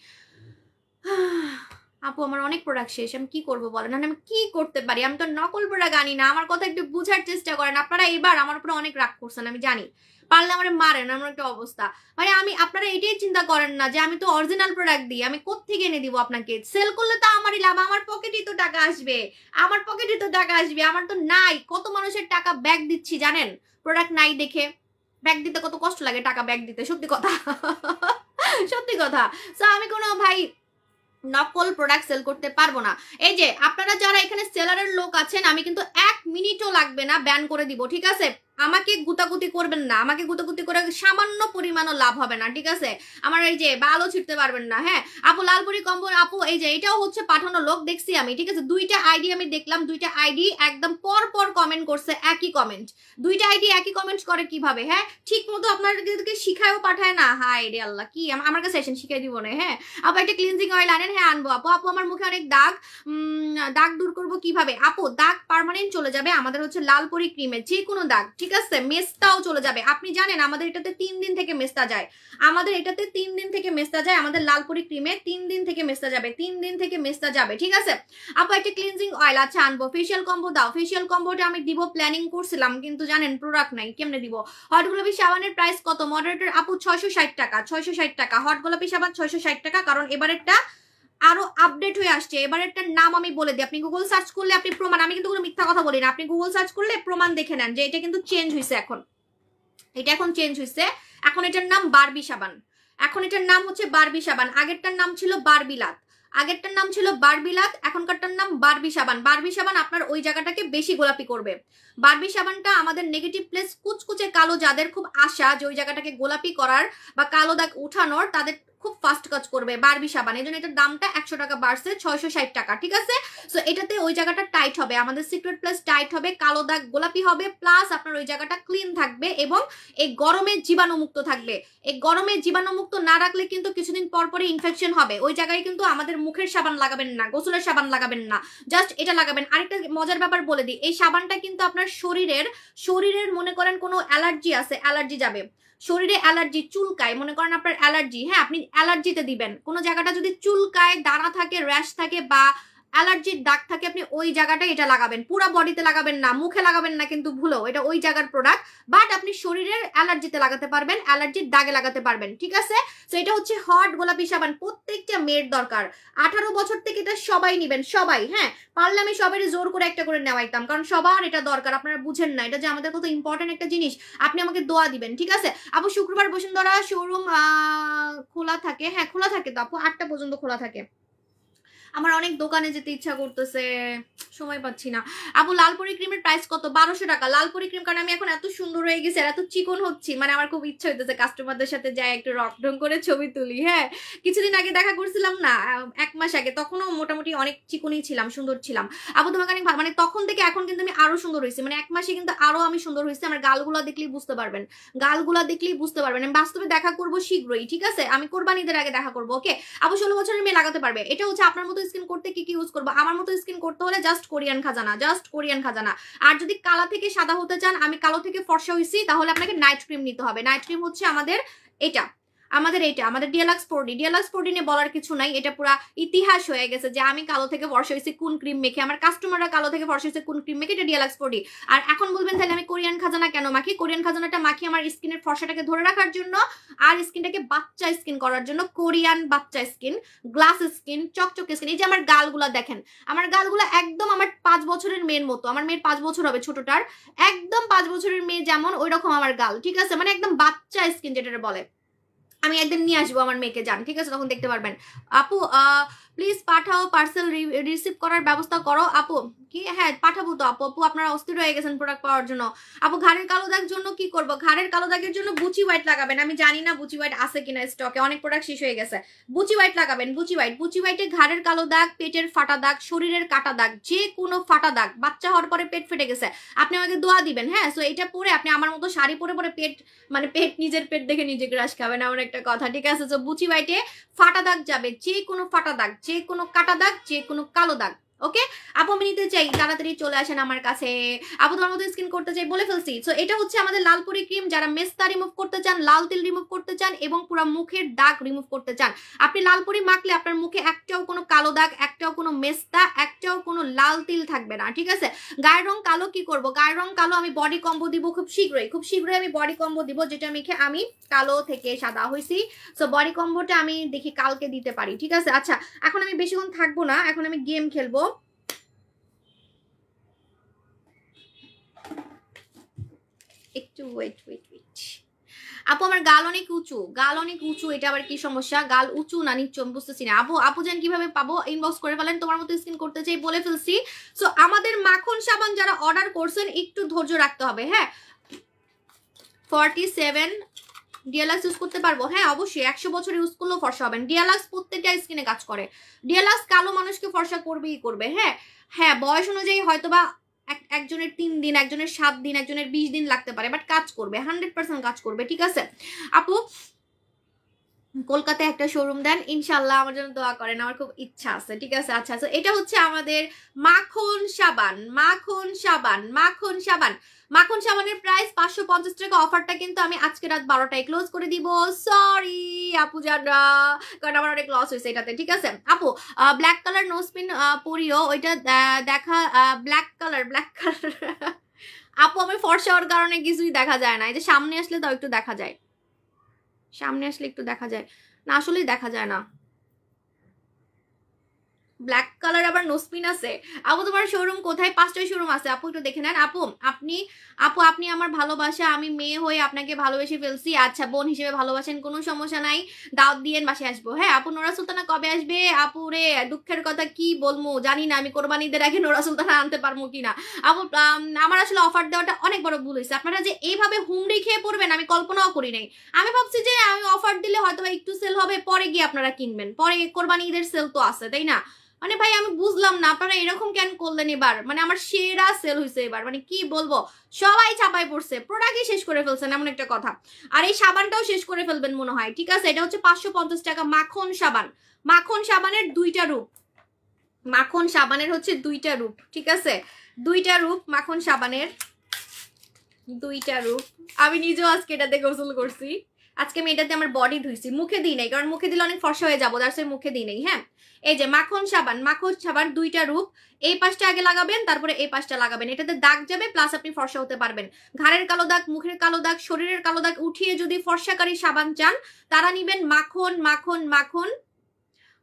আপু আমার অনেক প্রোডাক্ট শেষ, আমি কি করবো বলেন, আমি কি করতে পারি, আমি তো নকল প্রোডাক্ট আনি না। আমার কথা একটু বুঝার চেষ্টা করেন। আপনারা এবার আমার উপরে অনেক রাগ করছেন, আমি জানি, পারলে আমার মারেন, আমার একটা অবস্থা। মানে আমি আপনারা এটাই চিন্তা করেন না যে আমি তো অরিজিনাল প্রোডাক্ট দিই, আমি কোত্থেকে এনে দিব আপনাকে? সেল করলে তো আমারই লাভ, আমার পকেটেই তো টাকা আসবে, আমার পকেটে তো টাকা আসবে। আমার তো নাই, কত মানুষের টাকা ব্যাগ দিচ্ছি জানেন, প্রোডাক্ট নাই দেখে। ব্যাগ দিতে কত কষ্ট লাগে, টাকা ব্যাগ দিতে, সত্যি কথা সত্যি কথা। সো আমি কোনো ভাই নকল প্রোডাক্ট সেল করতে পারবো না। এই যে আপনারা যারা এখানে সেলারের লোক আছেন, আমি কিন্তু 1 মিনিটও লাগবে না ব্যান করে দিব, ঠিক আছে? আমাকে গুতাগুতি করবেন না, আমাকে গুতাগুতি করে সামান্য পরিমাণও লাভ হবে না, ঠিক আছে? আমার এই যে বালও ছিটতে পারবেন না। হ্যাঁ আপু লালপুরি কম্বো, আপু এই যে এটাও হচ্ছে পাঠানো লোক দেখছি আমি, ঠিক আছে? 2টা আইডি আমি দেখলাম, 2টা আইডি একদম পর পর কমেন্ট করছে, একই কমেন্ট। 2টা আইডি একই কমেন্ট করে কিভাবে? হ্যাঁ ঠিক মতো আপনাদেরকে শিখায়ও পাঠায় না। হাই রে আল্লাহ, কি আমার কাছে এসেন শিখাই দিব না? হ্যাঁ আপু একটা ক্লিনজিং অয়েল আনেন। হ্যাঁ আনবো আপু। আপু আমার মুখে অনেক দাগ, দাগ দূর করবো কিভাবে? আপু দাগ পার্মানেন্ট চলে যাবে আমাদের হচ্ছে লালপরি ক্রিমে, যে কোনো দাগ, ঠিক আছে? মেস্তাও চলে যাবে। আপনি জানেন আমাদের এটাতে 3 দিন থেকে মেস্তা যায়, আমাদের এটাতে 3 দিন থেকে মেস্তা যায়, আমাদের লালপরি ক্রিমে 3 দিন থেকে মেস্তা যাবে, 3 দিন থেকে মেস্তা যাবে, ঠিক আছে? আপু একটা ক্লিনজিং অয়েল, আচ্ছা আনবো। ফেশিয়াল কম্বো দাও, ফেশিয়াল কম্বোটা আমি দিব প্ল্যানিং করছিলাম, কিন্তু জানেন প্রোডাক্ট নাই, কেমনে দিব? হট গোলাপি সাবানের প্রাইস কত মডারেটর? আপু 660 টাকা, 660 টাকা হট গোলাপি সাবান, 660 টাকা। কারণ এবারেরটা আরো আপডেট হয়ে আসছে, এবারেরটার নাম আমি বলে দিই, আপনি গুগল সার্চ করলে আপনি প্রমাণ, আমি কিন্তু কোনো মিথ্যা কথা বলি না, আপনি গুগল সার্চ করলে প্রমাণ দেখে নেন যে এটা কিন্তু চেঞ্জ হয়েছে এখন, এটা এখন চেঞ্জ হয়েছে। এখন এটার নাম বারবি সাবান, এখন এটার নাম হচ্ছে বারবি সাবান। আগেরটার নাম ছিল বারবিলাত, আগেরটার নাম ছিল বারবিলাত, এখনকারটার নাম বারবি সাবান। বারবি সাবান আপনার ওই জায়গাটাকে বেশি গোলাপি করবে। বারবি সাবানটা আমাদের নেগেটিভ প্লেস কুচকুচে কালো যাদের খুব আশা যে ওই জায়গাটাকে গোলাপি করার বা কালো দাগ উঠানোর, তাদের খুব ফাস্ট কাজ করবে বারবি সাবান। এই জন্য এটার দামটা 100 টাকা বাড়ছে, 660 টাকা, ঠিক আছে? সো এটাতে ওই জায়গাটা টাইট হবে, আমাদের সিক্রেট প্লাস টাইট হবে, কালো দাগ গোলাপি হবে, প্লাস আপনার ওই জায়গাটা ক্লিন থাকবে এবং এই গরমে জীবাণুমুক্ত থাকবে। এই গরমে জীবাণুমুক্ত না রাখলে কিন্তু কিছুদিন পর পরে ইনফেকশন হবে। ওই জায়গায় কিন্তু আমাদের মুখের সাবান লাগাবেন না, গোসলের সাবান লাগাবেন না, জাস্ট এটা লাগাবেন। আরেকটা মজার ব্যাপার বলে দিই, এই সাবানটা কিন্তু আপনার শরীরের মনে করেন কোনো অ্যালার্জি আছে, অ্যালার্জি যাবে। শরীরে অ্যালার্জি, চুলকায়, মনে করেন আপনার অ্যালার্জি, হ্যাঁ আপনি অ্যালার্জিতে দিবেন। কোনো জায়গাটা যদি চুলকায়, দানা থাকে, র্যাশ থাকে বা অ্যালার্জির দাগ থাকে, আপনি ওই জায়গাটায় এটা লাগাবেন, পুরো বডিতে লাগাবেন না, মুখে লাগাবেন না কিন্তু ভুলেও, এটা ওই জায়গার প্রোডাক্ট। বাট আপনি শরীরের অ্যালার্জিতে লাগাতে পারবেন, অ্যালার্জির দাগে লাগাতে পারবেন, ঠিক আছে? তো এটা হচ্ছে হট গোলাপি সাবান, প্রত্যেকটা মেয়ের দরকার। 18 বছর থেকে এটা সবাই নিবেন, সবাই। হ্যাঁ পারলে আমি সবাই জোর করে একটা করে নেওয়াইতাম, কারণ সবার এটা দরকার, আপনারা বুঝেন না এটা যে আমাদের কত ইম্পর্টেন্ট একটা জিনিস। আপনি আমাকে দোয়া দিবেন, ঠিক আছে? আপু শুক্রবার বসুন্ধরা শোরুম খোলা থাকে? হ্যাঁ খোলা থাকে তো আপু, 8টা পর্যন্ত খোলা থাকে। আমার অনেক দোকানে যেতে ইচ্ছা করতেছে, সময় পাচ্ছি না। আপু লালপরি ক্রিমের প্রাইস কত? 1200 টাকা লালপরি ক্রিম। কারণ আমি এখন এত সুন্দর হয়ে গেছি আর এত চিকন হচ্ছি, মানে আমার খুব ইচ্ছা হইতেছে কাস্টমারদের সাথে যাই একটু রকঢং করে ছবি তুলি। হ্যাঁ কিছুদিন আগে দেখা করছিলাম না, 1 মাস আগে, তখনও মোটামুটি অনেক চিকনই ছিলাম, সুন্দর ছিলাম। আপু তোমাকে অনেক মানে তখন থেকে এখন কিন্তু আমি আরো সুন্দর হয়েছি, মানে 1 মাসে কিন্তু আরো আমি সুন্দর হয়েছি। আমার গালগুলা দেখলেই বুঝতে পারবেন, গালগুলা দেখলেই বুঝতে পারবেন। আমি বাস্তবে দেখা করবো শীঘ্রই, ঠিক আছে? আমি কোরবানিদের আগে দেখা করবো, ওকে? আপু 16 বছরের মেয়ে লাগাতে পারবে। এটা হচ্ছে আপনার মতো স্কিন করতে কি কি ইউজ করবো? আমার মতো স্কিন করতে হলে জাস্ট কোরিয়ান খাজানা, জাস্ট কোরিয়ান খাজানা। আর যদি কালা থেকে সাদা হতে চান, আমি কালো থেকে ফর্সা হইছি, তাহলে আপনাকে নাইট ক্রিম নিতে হবে। নাইট ক্রিম হচ্ছে আমাদের এটা, আমাদের ডিএলক্স 4D। ডিএলক্স 4D নিয়ে বলার কিছু নাই, এটা পুরো ইতিহাস হয়ে গেছে যে আমি কালো থেকে ফর্সা হইছি কোন ক্রিম মেখে, আমার কাস্টমাররা কালো থেকে ফর্সা হইছে কোন ক্রিম মেখে, এটা ডিএলক্স 4D। আর এখন বলবেন তাহলে আমি কোরিয়ান খাজানা কেন মাখি? কোরিয়ান খাজানাটা মাখি আমার স্কিনের ফর্সাটাকে ধরে রাখার জন্য আর স্কিনটাকে বাচ্চা স্কিন করার জন্য। কোরিয়ান বাচ্চা স্কিন, গ্লাস স্কিন, চকচকে স্কিন। এই যে আমার গালগুলা দেখেন, আমার গালগুলা একদম আমার 5 বছরের মেয়ের মতো। আমার মেয়ের 5 বছর হবে ছোটটার, একদম 5 বছরের মেয়ে যেমন ওই রকম আমার গাল, ঠিক আছে? মানে একদম বাচ্চা স্কিন যেটা বলে। আমি একদিন নিয়ে আসবো আমার মেয়েকে, যান, ঠিক আছে? তখন দেখতে পারবেন। আপু প্লিজ পাঠাও, পার্সেল রিসিভ করার ব্যবস্থা করো আপু। কি হ্যাঁ পাঠাবো তো আপু। আপু আপনারা অস্থির হয়ে গেছেন প্রোডাক্ট পাওয়ার জন্য। আপু ঘাড়ের কালো দাগের জন্য কি করব? ঘাড়ের কালো দাগের জন্য বুচি হোয়াইট লাগাবেন। আমি জানি না বুচি হোয়াইট আছে কিনা স্টকে, অনেক প্রোডাক্ট শেষ হয়ে গেছে। বুচি হোয়াইট লাগাবেন, বুচি হোয়াইট। বুচি হোয়াইটে ঘাড়ের কালো দাগ, পেটের ফাটা দাগ, শরীরের কাটা দাগ, যে কোনো ফাটা দাগ, বাচ্চা হওয়ার পরে পেট ফেটে গেছে, আপনি আমাকে দোয়া দিবেন। হ্যাঁ, সো এটা পরে আপনি আমার মতো শাড়ি পরে পরে পেট মানে পেট নিজের পেট দেখে নিজে গ্রাস খাবেন, এমন একটা কথা। ঠিক আছে, তো বুচি হোয়াইটে ফাটা দাগ যাবে, যে কোনো ফাটা দাগ, যে কোনো কাটা দাগ, যে কোনো কালো দাগ। ওকে আপু আমি নিতে চাই, তাড়াতাড়ি চলে আসেন আমার কাছে। আপু তোমার মতো স্কিন করতে চাই, বলে ফেলছি। সো এটা হচ্ছে আমাদের লালপুরি ক্রিম। যারা মেস্তা রিমুভ করতে চান, লাল তিল রিমুভ করতে চান এবং পুরো মুখের দাগ রিমুভ করতে চান, আপনি লালপুরি মাখলে আপনার মুখে একটাও কোনো কালো দাগ, একটাও কোনো মেস্তা, একটাও কোনো লাল তিল থাকবে না। ঠিক আছে, গায়ের রং কালো কি করব? গায়ের রং কালো আমি বডি কম্বো দিব খুব শীঘ্রই, খুব শীঘ্রই আমি বডি কম্বো দিব, যেটা মেখে আমি কালো থেকে সাদা হয়েছি। সো বডি কম্বোটা আমি দেখি কালকে দিতে পারি। ঠিক আছে, আচ্ছা এখন আমি বেশিক্ষণ থাকবো না, এখন আমি গেম খেলবো। একটু ওয়েট ওয়েট ওয়েট। আপু আমার গাল অনেক উঁচু, গাল অনেক উঁচু, এটা আবার কি সমস্যা? গাল উঁচু না নিচু আমি বুঝতেছি না। আপু জান কিভাবে পাবো? ইনবক্স করে ফেলেন, তোমার মতো স্কিন করতে চাই, বলে ফেলছি। সো আমাদের মাখন সাবান যারা অর্ডার করছেন একটু ধৈর্য রাখতে হবে। হ্যাঁ 47 ডিএলএক্স ইউজ করতে পারবো? হ্যাঁ অবশ্যই, 100 বছর ইউজ করলেও ফর্সা হবেন। ডিএলএক্স প্রত্যেকটা স্কিনে কাজ করে, ডিএলএক্স কালো মানুষকে ফর্সা করবেই করবে। হ্যাঁ হ্যাঁ বয়স অনুযায়ী হয়তোবা একজনের 3 দিন, একজনের 7 দিন, একজনের 20 দিন লাগতে পারে, বাট কাজ করবে, 100% কাজ করবে। ঠিক আছে আপু, কলকাতায় একটা শোরুম দেন ইনশাল্লাহ, আমার জন্য দোয়া করেন, আমার খুব ইচ্ছা আছে। ঠিক আছে আচ্ছা, এটা হচ্ছে আমাদের মাখন সাবান। মাখন সাবান, মাখন সাবান, মাখন সাবানের প্রাইস 550 টাকা। অফারটা কিন্তু আমি আজকে রাত 12টায় ক্লোজ করে দিব। সরি আপু জানরা, কারণ আমার অনেক লস হয়েছে এটাতে। ঠিক আছে আপু, ব্ল্যাক কালার নোজপিন পরিও, ওইটা দেখা ব্ল্যাক কালার আপু আমি ফর্সা হওয়ার কারণে কিছুই দেখা যায় না, এই যে সামনে আসলে তাও একটু দেখা যায়, সামনে আসলে একটু দেখা যায় না, আসলেই দেখা যায় না। ব্ল্যাক কালার আবার নোসপিন আছে। আপু তোমার শোরুম কোথায়? 5টায় শোরুম আছে আপু, একটু দেখে নেন। আপনি আমার ভালোবাসা, আমি মেয়ে হয়ে আপনাকে ভালোবেসে ফেলছি। আচ্ছা বোন হিসেবে ভালোবাসেন, কোনো সমস্যা নাই, দাওয়াত দিয়েন, বাসায় আসবো। হ্যাঁ আপু নোরা সুলতানা কবে আসবে? আপু রে দুঃখের কথা কি বলবো জানি না, আমি কোরবানিদের আগে নোরা সুলতানা আনতে পারবো কিনা। আপু আমার আসলে অফার দেওয়াটা অনেক বড় ভুল হয়েছে। আপনারা যে এইভাবে হুমড়ি খেয়ে পড়বেন আমি কল্পনাও করি নাই। আমি ভাবছি যে আমি অফার দিলে হয়তো একটু সেল হবে, পরে গিয়ে আপনারা কিনবেন, পরে কোরবানি ঈদের সেল তো আছে তাই না? মানে ভাই আমি বুঝলাম না আপনারা এরকম কেন করলেন এবার। মানে আমার সেরা সেল হয়েছে এবার, মানে কি বলবো, সবাই চাপাই পড়ছে, প্রোডাক্টই শেষ করে ফেলছেন এমন একটা কথা। আর এই সাবানটাও শেষ করে ফেলবেন মনে হয়। ঠিক আছে, এটা হচ্ছে 550 টাকা মাখন সাবান। মাখন সাবানের 2টা রূপ, মাখন সাবানের হচ্ছে 2টা রূপ। ঠিক আছে 2টা রূপ, মাখন সাবানের 2টা রূপ। আমি নিজেও আজকে এটাতে গোসল করছি, আজকে আমি এটাতে আমার বডি ধুইছি, মুখে দিই নাই, কারণ মুখে দিলে অনেক ফর্সা হয়ে যাবো, তার মুখে দিই নাই। হ্যাঁ এই যে মাখন সাবান, মাখন সাবান 2টা রূপ, এই পাশটা আগে লাগাবেন, তারপরে এই পাশটা লাগাবেন, এটাতে দাগ যাবে, প্লাস আপনি ফর্সা হতে পারবেন। ঘাড়ের কালো দাগ, মুখের কালো দাগ, শরীরের কালো দাগ উঠিয়ে যদি ফর্সাকারী সাবান চান তারা নিবেন মাখন মাখন মাখন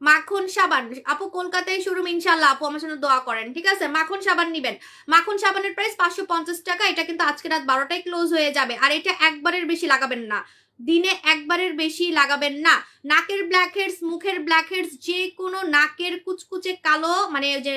মাখন সাবান। আপু কলকাতায় শোরুম ইনশাল্লাহ, আপু আমার জন্য দোয়া করেন। ঠিক আছে মাখন সাবান নিবেন। মাখন সাবানের প্রাইস 550 টাকা। এটা কিন্তু আজকে রাত 12টায় ক্লোজ হয়ে যাবে। আর এটা একবারের বেশি লাগাবেন না, দিনে একবারের বেশি লাগাবেন না। নাকের ব্ল্যাক হেডস, মুখের ব্ল্যাক হেডস, যে কোনো নাকের কুচকুচে কালো মানে যে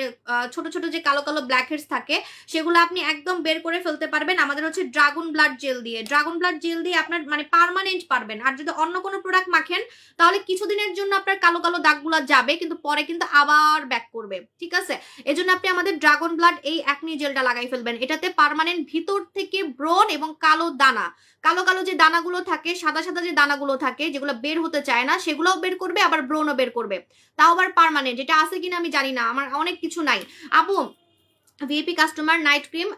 ছোট ছোট যে কালো কালো ব্ল্যাক হেডস থাকে সেগুলো আপনি একদম বের করে ফেলতে পারবেন আমাদের হচ্ছে ড্রাগন ব্লাড জেল দিয়ে। ড্রাগন ব্লাড জেল দিয়ে আপনার মানে পার্মানেন্ট পারবেন। আর যদি অন্য কোনো প্রোডাক্ট মাখেন তাহলে কিছুদিনের জন্য আপনার কালো কালো দাগগুলো যাবে, কিন্তু পরে কিন্তু আবার ব্যাক করবে। ঠিক আছে, এজন্য আপনি আমাদের ড্রাগন ব্লাড এই অ্যাকনি জেলটা লাগাই ফেলবেন। এটাতে পার্মানেন্ট ভিতর থেকে ব্রণ এবং কালো দানা, কালো কালো যে দানাগুলো থাকে, সাদা সাদা যে দানাগুলো থাকে যেগুলো বের হতে চায় না সেগুলোও বের করবে, আবার ব্রণও বের করবে, তাও আবার পার্মানেন্ট। এটা আছে কিনা আমি জানি না, আমার অনেক কিছু নাই। আপু ভিপি কাস্টমার নাইট ক্রিম,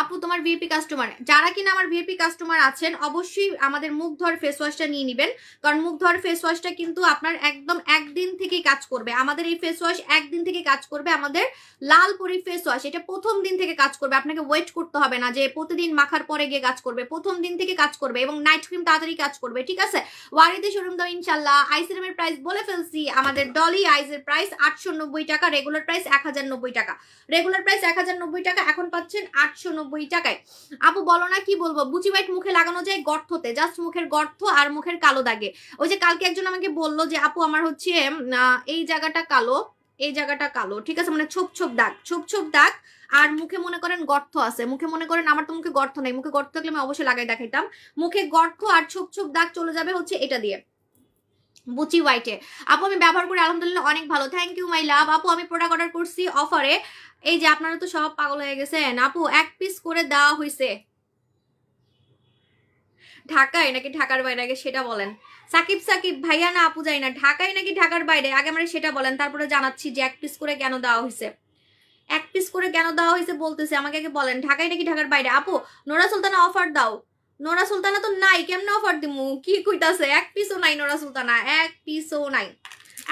আপু তোমার ভিপি কাস্টমার, যারা কিনা আমার ভিপি কাস্টমার আছেন অবশ্যই আমাদের মুগ্ধর ফেস ওয়াশটা নিয়ে নেবেন, কারণ মুগ্ধর ফেস ওয়াশটা কিন্তু আপনার একদম একদিন থেকে কাজ করবে। আমাদের এই ফেস ওয়াশ একদিন থেকে কাজ করবে, আমাদের লালপুরি ফেস ওয়াশ এটা প্রথম দিন থেকে কাজ করবে। আপনাকে ওয়েট করতে হবে না যে প্রতিদিন মাখার পরে গিয়ে কাজ করবে, প্রথম দিন থেকে কাজ করবে এবং নাইট ক্রিম তাড়াতাড়ি কাজ করবে। ঠিক আছে, ওয়ারিতে শোরুম দাও ইনশাল্লাহ। আইসিরামের প্রাইস বলে ফেলছি, আমাদের ডলি আইসের প্রাইস 890 টাকা, রেগুলার প্রাইস 1090 টাকা। রেগুলার প্রাইস 1090 টাকা, এখন পাচ্ছেন 890 টাকায়। আপু বলো না কি বলবো, বুচি হোয়াইট মুখে লাগানো যায় গর্ততে, জাস্ট মুখের গর্ত আর মুখের কালো দাগে। ওই যে কালকে একজন আমাকে বললো যে আপু আমার হচ্ছে এই জায়গাটা কালো, এই জায়গাটা কালো, ঠিক আছে, মানে ছোপ ছোপ দাগ, ছোপ ছোপ দাগ, আর মুখে মনে করেন গর্ত আছে, মুখে মনে করেন, আমার তো মুখে গর্ত নাই, মুখে গর্ত থাকলে আমি অবশ্যই লাগাই দেখাইতাম। মুখে গর্ত আর ছোপ ছোপ দাগ চলে যাবে হচ্ছে এটা দিয়ে, বুচি হোয়াইটে। আপু আমি ব্যবহার করি আলহামদুলিল্লাহ অনেক ভালো, থ্যাংক ইউ মাই লাভ। আপু আমি প্রোডাক্ট অর্ডার করছি অফারে, এই যে আপনারা তো সব পাগল হয়ে গেছেন। আপু 1 পিস করে দেওয়া হয়েছে, ঢাকায় নাকি ঢাকার বাইরে আগে সেটা বলেন। সাকিব সাকিব ভাইয়া না আপু যাই না, ঢাকায় নাকি ঢাকার বাইরে আগে আমরা সেটা বলেন, তারপরে জানাচ্ছি যে 1 পিস করে কেন দেওয়া হয়েছে। 1 পিস করে কেন দেওয়া হয়েছে বলতেছে, আমাকে আগে বলেন ঢাকায় নাকি ঢাকার বাইরে। আপু নোরা সুলতানা অফার দাও, নোরা সুলতানা তো নাই, কেমনে অফার দিমু, কি কইতাছে, 1 পিসও নাই নোরা সুলতানা, 1 পিসও নাই।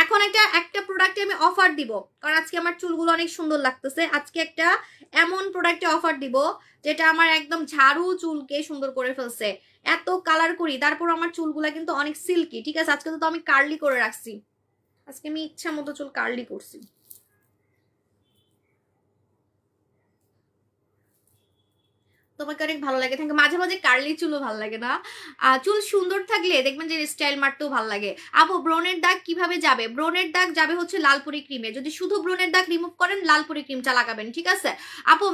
এখন একটা প্রোডাক্টে আমি অফার দিব, কারণ আজকে আমার চুলগুলো অনেক সুন্দর লাগতেছে। আজকে একটা এমন প্রোডাক্টে অফার দিব যেটা আমার একদম ঝাড়ু চুলকে সুন্দর করে ফেলছে। এত কালার করি তারপর আমার চুলগুলা কিন্তু অনেক সিল্কি, ঠিক আছে। আজকে তো আমি কার্লি করে রাখছি, আজকে আমি ইচ্ছা মতো চুল কার্লি করছি। তোমাকে অনেক ভালো লাগে, থ্যাংক ইউ। মাঝে মাঝে কার্লি চুলও ভালো লাগে না, চুল সুন্দর থাকলে দেখবেন যে স্টাইল মারতেও ভালো লাগে। আপু ব্রনের দাগ কিভাবে যাবে? ব্রনের দাগ যাবে হচ্ছে লালপুরি ক্রিমে, যদি শুধু ব্রনের দাগ রিমুভ করেন লালপুরি ক্রিমটা লাগাবেন, ঠিক আছে। আপু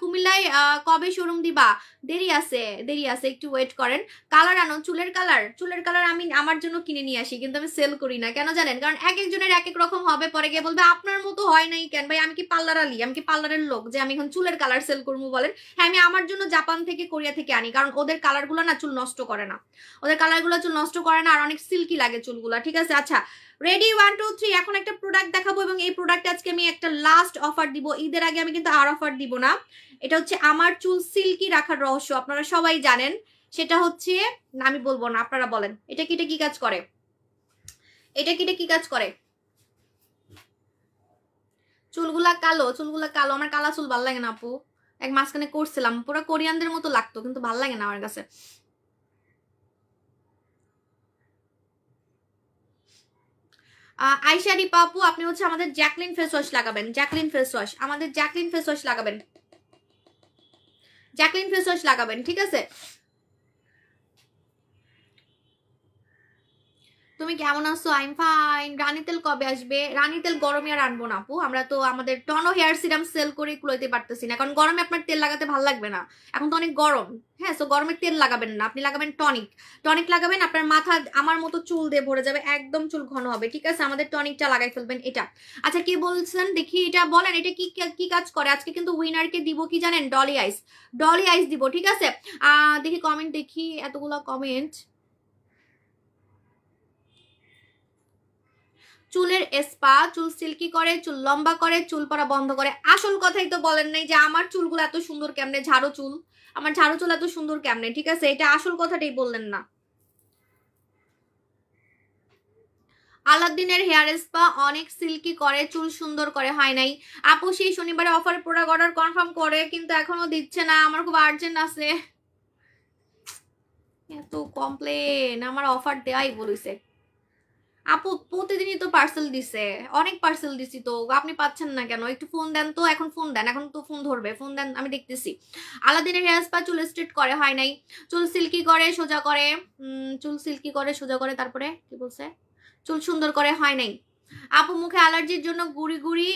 কুমিল্লায় কবে শোরুম দিবা? দেরি আছে, দেরি আছে, একটু ওয়েট করেন। কালার আনো, চুলের কালার, চুলের কালার আমি আমার জন্য কিনে নিয়ে আসি, কিন্তু আমি সেল করি না, কেন জানেন? কারণ এক একজনের এক এক রকম হবে, পরে গিয়ে বলবে আপনার মতো হয় নাই কেন ভাই, আমি কি পার্লার আলি, আমি কি পার্লারের লোক যে আমি এখন চুলের কালার সেল করবো বলেন? হ্যাঁ আমি আমার জন্য জাপান থেকে কোরিয়া থেকে আনি, কারণ ওদের কালার গুলো না চুল নষ্ট করে না, ওদের কালার গুলো চুল নষ্ট করে না, আর অনেক সিল্কি লাগে চুলগুলা, ঠিক আছে। আচ্ছা রেডি 1 2 3, এখন একটা প্রোডাক্ট দেখাবো এবং এই প্রোডাক্টে আজকে আমি একটা লাস্ট অফার দিব, ঈদের আগে আমি কিন্তু আর অফার দিব না। এটা হচ্ছে আমার চুল সিল্কি রাখার রহস্য, আপনারা সবাই জানেন। সেটা হচ্ছে না আমি বলবো না, আপনারা বলেন এটা কি কাজ করে, এটা কি কাজ করে। চুলগুলা কালো, চুলগুলা কালো, আমার কালা চুল ভালো লাগে না আপু, এক মাঝখানে করছিলাম পুরো কোরিয়ানদের মতো লাগতো, কিন্তু ভালো লাগে না আমার কাছে। আয়শা রিপা আপু আপনি হচ্ছে আমাদের জ্যাকলিন ফেস ওয়াশ লাগাবেন, জ্যাকলিন ফেস ওয়াশ, আমাদের জ্যাকলিন ফেস ওয়াশ লাগাবেন, জ্যাকলিন ফেস ওয়াশ লাগাবেন, ঠিক আছে। তুমি কেমন আছো? I'm fine. রানী তেল কবে আসবে? রানী তেল গরমে আর আনবো না আপু, আমরা তো আমাদের টনো হেয়ার সিরাম সেল করে কুলাইতে পারতেছি না, কারণ গরমে আপনার তেল লাগাতে ভালো লাগবে না, এখন তো অনেক গরম। হ্যাঁ সো গরমে তেল লাগাবেন না, আপনি লাগাবেন টনিক, টনিক লাগাবেন, আপনার মাথা আমার মতো চুল দিয়ে ভরে যাবে, একদম চুল ঘন হবে, ঠিক আছে। আমাদের টনিকটা লাগাই ফেলবেন এটা। আচ্ছা কি বলছেন দেখি, এটা বলেন এটা কি কাজ করে। আজকে কিন্তু উইনারকে দিব কি জানেন, ডলি আইস, ডলি আইস দিব, ঠিক আছে। দেখি কমেন্ট, দেখি এতগুলো কমেন্ট। চুলের স্পা, চুল সিল্কি করে, চুল লম্বা করে, চুল পড়া বন্ধ করে। আসল কথাই তো বলেন নাই যে আমার চুলগুলো এত সুন্দর কেমনে, ঝাড়ু চুল, আমার ঝাড়ু চুল এত সুন্দর কেমনে, ঠিক আছে, এটা আসল কথাটাই বললেন না। আলাদ্দিনের হেয়ার স্পা অনেক সিল্কি করে, চুল সুন্দর করে, হয় নাই। আপু সেই শনিবারে অফারে প্রোডাক্ট অর্ডার কনফার্ম করে, কিন্তু এখনো দিচ্ছে না, আমার খুব আর্জেন্ট আছে। এত কমপ্লেন, আমার অফার দেওয়াই বলেছে। আপু প্রতিদিনই তো পার্সেল দিছে, অনেক পার্সেল দিছি তো, আপনি পাচ্ছেন না কেন? একটু ফোন দেন তো, এখন ফোন দেন, এখন তো ফোন ধরবে, ফোন দেন, আমি দেখতেছি। আলাদিনের হেয়ার স্পা চুল স্ট্রেট করে, হয় নাই। চুল সিল্কি করে সোজা করে, চুল সিল্কি করে সোজা করে, তারপরে কি বলছে, চুল সুন্দর করে, হয় নাই। আপু মুখে অ্যালার্জির জন্য গুড়ি গুড়ি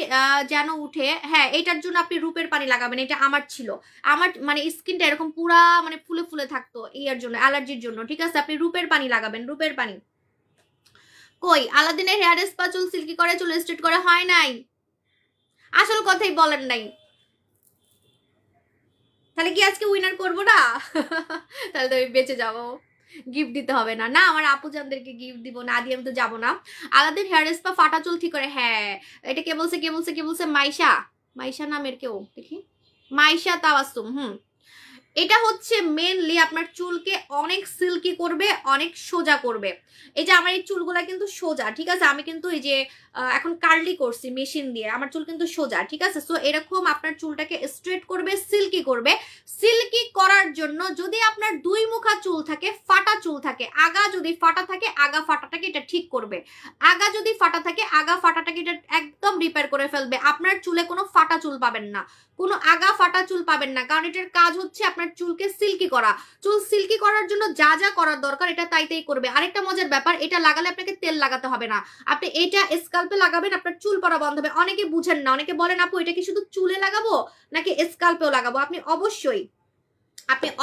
যেন উঠে, হ্যাঁ এটার জন্য আপনি রূপের পানি লাগাবেন, এটা আমার ছিল, আমার মানে স্কিনটা এরকম পুরা মানে ফুলে ফুলে থাকতো, এর জন্য অ্যালার্জির জন্য, ঠিক আছে। আপনি রূপের পানি লাগাবেন, রূপের পানি। কই আলাদিনের হেয়ার স্পা চুল সিল্কি করে, চুল স্ট্রেট করে, হয় নাই, আসল কথাই বলেন নাই। তাহলে কি আজকে উইনার করবো না? তাহলে তো আমি বেঁচে যাবো, গিফট দিতে হবে না, না আমার আপুজানদেরকে গিফট দিব না, দিয়ে আমি তো যাবো না। আলাদিন হেয়ার স্পা ফাটা চুল ঠিক করে, হ্যাঁ এটা কে বলছে, কে বলছে মাইশা, মাইশা নামের কেউ, দেখি মাইশা তাওয়াসুম, এটা হচ্ছে মেনলি আপনার চুলকে অনেক সিল্কি করবে, অনেক সোজা করবে। এই যে আমার এই চুলগুলা কিন্তু সোজা, ঠিক আছে, আমি কিন্তু এই যে এখন কার্লি করছি মেশিন দিয়ে, আমার চুল কিন্তু সোজা, ঠিক আছে। সো এরকম আপনার চুলটাকে স্ট্রেট করবে, সিল্কি করবে। সিল্কি করার জন্য যদি আপনার দুই মুখা চুল থাকে, ফাটা চুল থাকে, আগা যদি ফাটা থাকে আগা ফাটাটাকে এটা ঠিক করবে, আগা যদি ফাটা থাকে আগা ফাটাটাকে এটা একদম রিপেয়ার করে ফেলবে। আপনার চুলে কোনো ফাটা চুল পাবেন না, কোনো আগা ফাটা চুল পাবেন না, কারণ এটার কাজ হচ্ছে আপনার চুলকে সিল্কি করা। চুল সিল্কি করার জন্য যা যা করার দরকার এটা তাই তাই করবে। আরেকটা মজার ব্যাপার, এটা লাগালে আপনাকে তেল লাগাতে হবে না, আপনি এটা স্কাল্পে লাগাবেন, আপনার চুল পড়া বন্ধ হবে। অনেকে বুঝেন না, অনেকে বলেন আপু এটা কি শুধু চুলে লাগাবো নাকি স্কাল্পেও লাগাবো? আপনি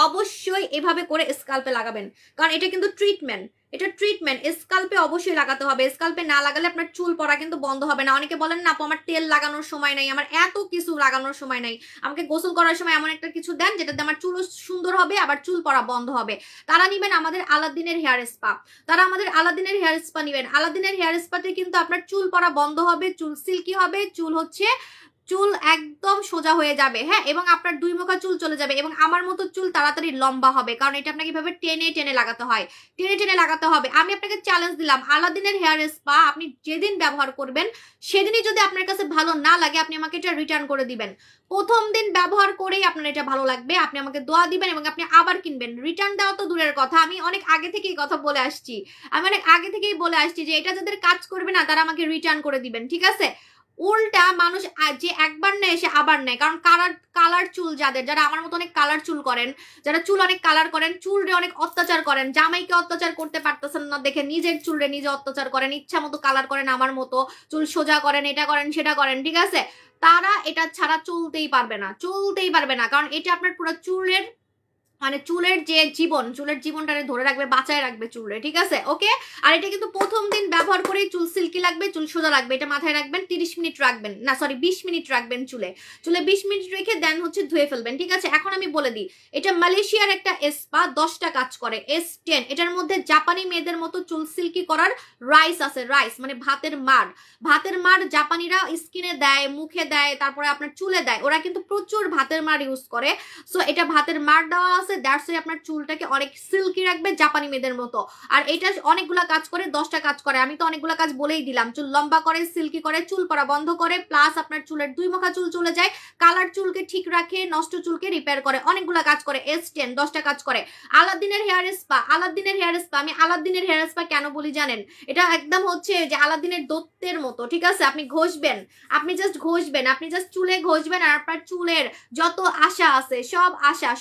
অবশ্যই এভাবে করে স্কাল্পে লাগাবেন, কারণ এটা কিন্তু ট্রিটমেন্ট, এটা ট্রিটমেন্ট। স্কাল্পে অবশ্যই লাগাতে হবে, স্কাল্পে না লাগালে আপনার চুল পড়া কিন্তু বন্ধ হবে না। অনেকে বলেন না আপু আমার তেল লাগানোর সময় নাই, আমার এত কিছু লাগানোর সময় নাই, আমাকে গোসল করার সময় এমন একটা কিছু দেন যেটাতে আমার চুলও সুন্দর হবে আবার চুল পড়া বন্ধ হবে। তারা নিবেন আমাদের আলাদিনের হেয়ার স্পা, তারা আমাদের আলাদিনের হেয়ার স্পা নিবেন। আলাদিনের হেয়ার স্পাতে কিন্তু আপনার চুল পড়া বন্ধ হবে, চুল সিল্কি হবে, চুল একদম সোজা হয়ে যাবে, হ্যাঁ, এবং আপনার দুই মুখা চুল চলে যাবে, এবং আমার মতো চুল তাড়াতাড়ি লম্বা হবে, কারণ এটা আপনাকে কিভাবে টেনে টেনে লাগাতে হয়, টেনে টেনে লাগাতে হবে। আমি আপনাকে চ্যালেঞ্জ দিলাম, আলাদিনের হেয়ার স্পা আপনি যেদিন ব্যবহার করবেন সেদিনই যদি আপনার কাছে ভালো না লাগে আপনি আমাকে এটা রিটার্ন করে দিবেন। প্রথম দিন ব্যবহার করেই আপনার এটা ভালো লাগবে, আপনি আমাকে দোয়া দিবেন এবং আপনি আবার কিনবেন। রিটার্ন দেওয়া তো দূরের কথা, আমি অনেক আগে থেকেই কথা বলে আসছি, যে এটা যাদের কাজ করবে না তারা আমাকে রিটার্ন করে দিবেন, ঠিক আছে। উল্টা মানুষ যে একবার নেয় সে আবার নেয়, কারণ কালার চুল যারা আমার মতো অনেক কালার চুল করেন, যারা চুল অনেক কালার করেন, চুলরে অনেক অত্যাচার করেন, জামাইকে অত্যাচার করতে পারতেছেন না দেখে নিজের চুলরে নিজে অত্যাচার করেন, ইচ্ছা মতো কালার করেন, আমার মতো চুল সোজা করেন, এটা করেন সেটা করেন, ঠিক আছে, তারা এটা ছাড়া চলতেই পারবে না, কারণ এটা আপনার পুরো চুলের যে চুলের জীবনটারে ধরে রাখবে, বাঁচায় রাখবে চুলরে, ঠিক আছে, ওকে। আর এটা কিন্তু প্রথম দিন ব্যবহার করেই চুল সিল্কি লাগবে, চুল সোজা লাগবে, এটা মাথায় রাখবেন। 30 মিনিট রাখবেন না, সরি 20 মিনিট রাখবেন চুলে 20 মিনিট রেখে দেন হচ্ছে ধুয়ে ফেলবেন, ঠিক আছে। এখন আমি বলে দিই, এটা মালয়েশিয়ার একটা স্পা, 10টা কাজ করে, S10। এটার মধ্যে জাপানি মেয়েদের মতো চুল সিল্কি করার রাইস আছে, রাইস মানে ভাতের মাড় জাপানিরা স্কিনে দেয়, মুখে দেয়, তারপরে আপনার চুলে দেয়, ওরা কিন্তু প্রচুর ভাতের মাড় ইউজ করে। সো এটা ভাতের মাড় দেওয়া আছে, দ্যাটস ওয়াই আপনার চুলটাকে অনেক সিল্কি রাখবে জাপানি মেয়েদের মতো। আর এটা অনেকগুলা কাজ করে, 10টা কাজ করে, আমি তো অনেকগুলা কাজ বলেই দিলাম। চুল লম্বা করে, সিল্কি করে, চুল পড়া বন্ধ করে, প্লাস আপনার চুলের দুই মুখা চুল চলে যায়, কালার চুলকে ঠিক রাখে, নষ্ট চুলকে রিপেয়ার করে, অনেকগুলা কাজ করে। S10 10টা কাজ করে। আলাদিনের হেয়ার স্পা, আমি আলাদিনের হেয়ার স্পা কেন বলি জানেন? এটা একদম হচ্ছে যে আলাদিনের দত্তের মতো, ঠিক আছে। আপনি জাস্ট চুলে ঘষবেন, আর আপনার চুলের যত আশা আছে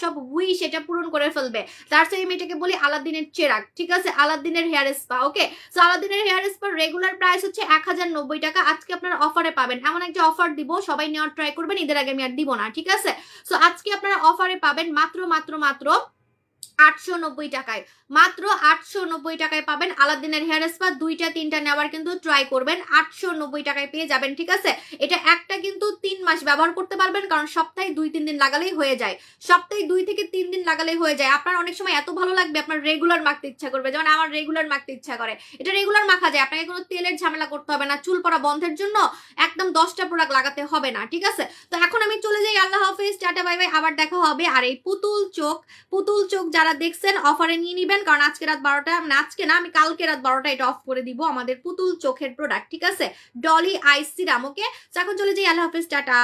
সব উইশ এটা পূরণ করে ফেলবে। তার সাথে আমি এটাকে বলি আলাদিনের চেরাগ, ঠিক আছে, আলাদিনের হেয়ার স্পা, ওকে। সো আলাদিনের হেয়ার স্পা রেগুলার প্রাইস হচ্ছে 1090 টাকা, আজকে আপনারা অফারে পাবেন। এমন একটা অফার দিব, সবাই নেওয়ার ট্রাই করবেন, ঈদের আগে আমি আর দিব না, ঠিক আছে। সো আজকে আপনারা অফারে পাবেন মাত্র 890 টাকায়, মাত্র 890 টাকায় পাবেন আলাদিনের হেয়ার স্পা। 2টা 3টা নেওয়ার কিন্তু ট্রাই করবেন, 890 টাকায় পেয়ে যাবেন, ঠিক আছে। এটা একটা কিন্তু 3 মাস ব্যবহার করতে পারবেন, কারণ সপ্তাহে 2-3 দিন লাগালেই হয়ে যায়, সপ্তাহে 2 থেকে 3 দিন লাগালেই হয়ে যায়। আপনার অনেক সময় এত ভালো লাগবে আপনার রেগুলার মাখতে ইচ্ছা করবে, যেমন আমার রেগুলার মাখতে ইচ্ছা করে। এটা রেগুলার মাখা যায়, আপনাকে কোনো তেলের ঝামেলা করতে হবে না, চুল পড়া বন্ধের জন্য একদম 10টা প্রোডাক্ট লাগাতে হবে না, ঠিক আছে। তো এখন আমি চলে যাই, আল্লাহ হাফেজ, টাটা বাই বাই, আবার দেখা হবে। আর এই পুতুল চোখ যারা দেখছেন অফারে নিয়ে নিবেন, কারণ আজকে রাত 12টা, মানে আজকে না, আমি কালকে রাত 12টা এটা অফ করে দিব, আমাদের পুতুল চোখের প্রোডাক্ট, ঠিক আছে, ডলি আই সিরাম, ওকে। এখন চলে যাই, আল্লাহ হাফেজ, টাটা।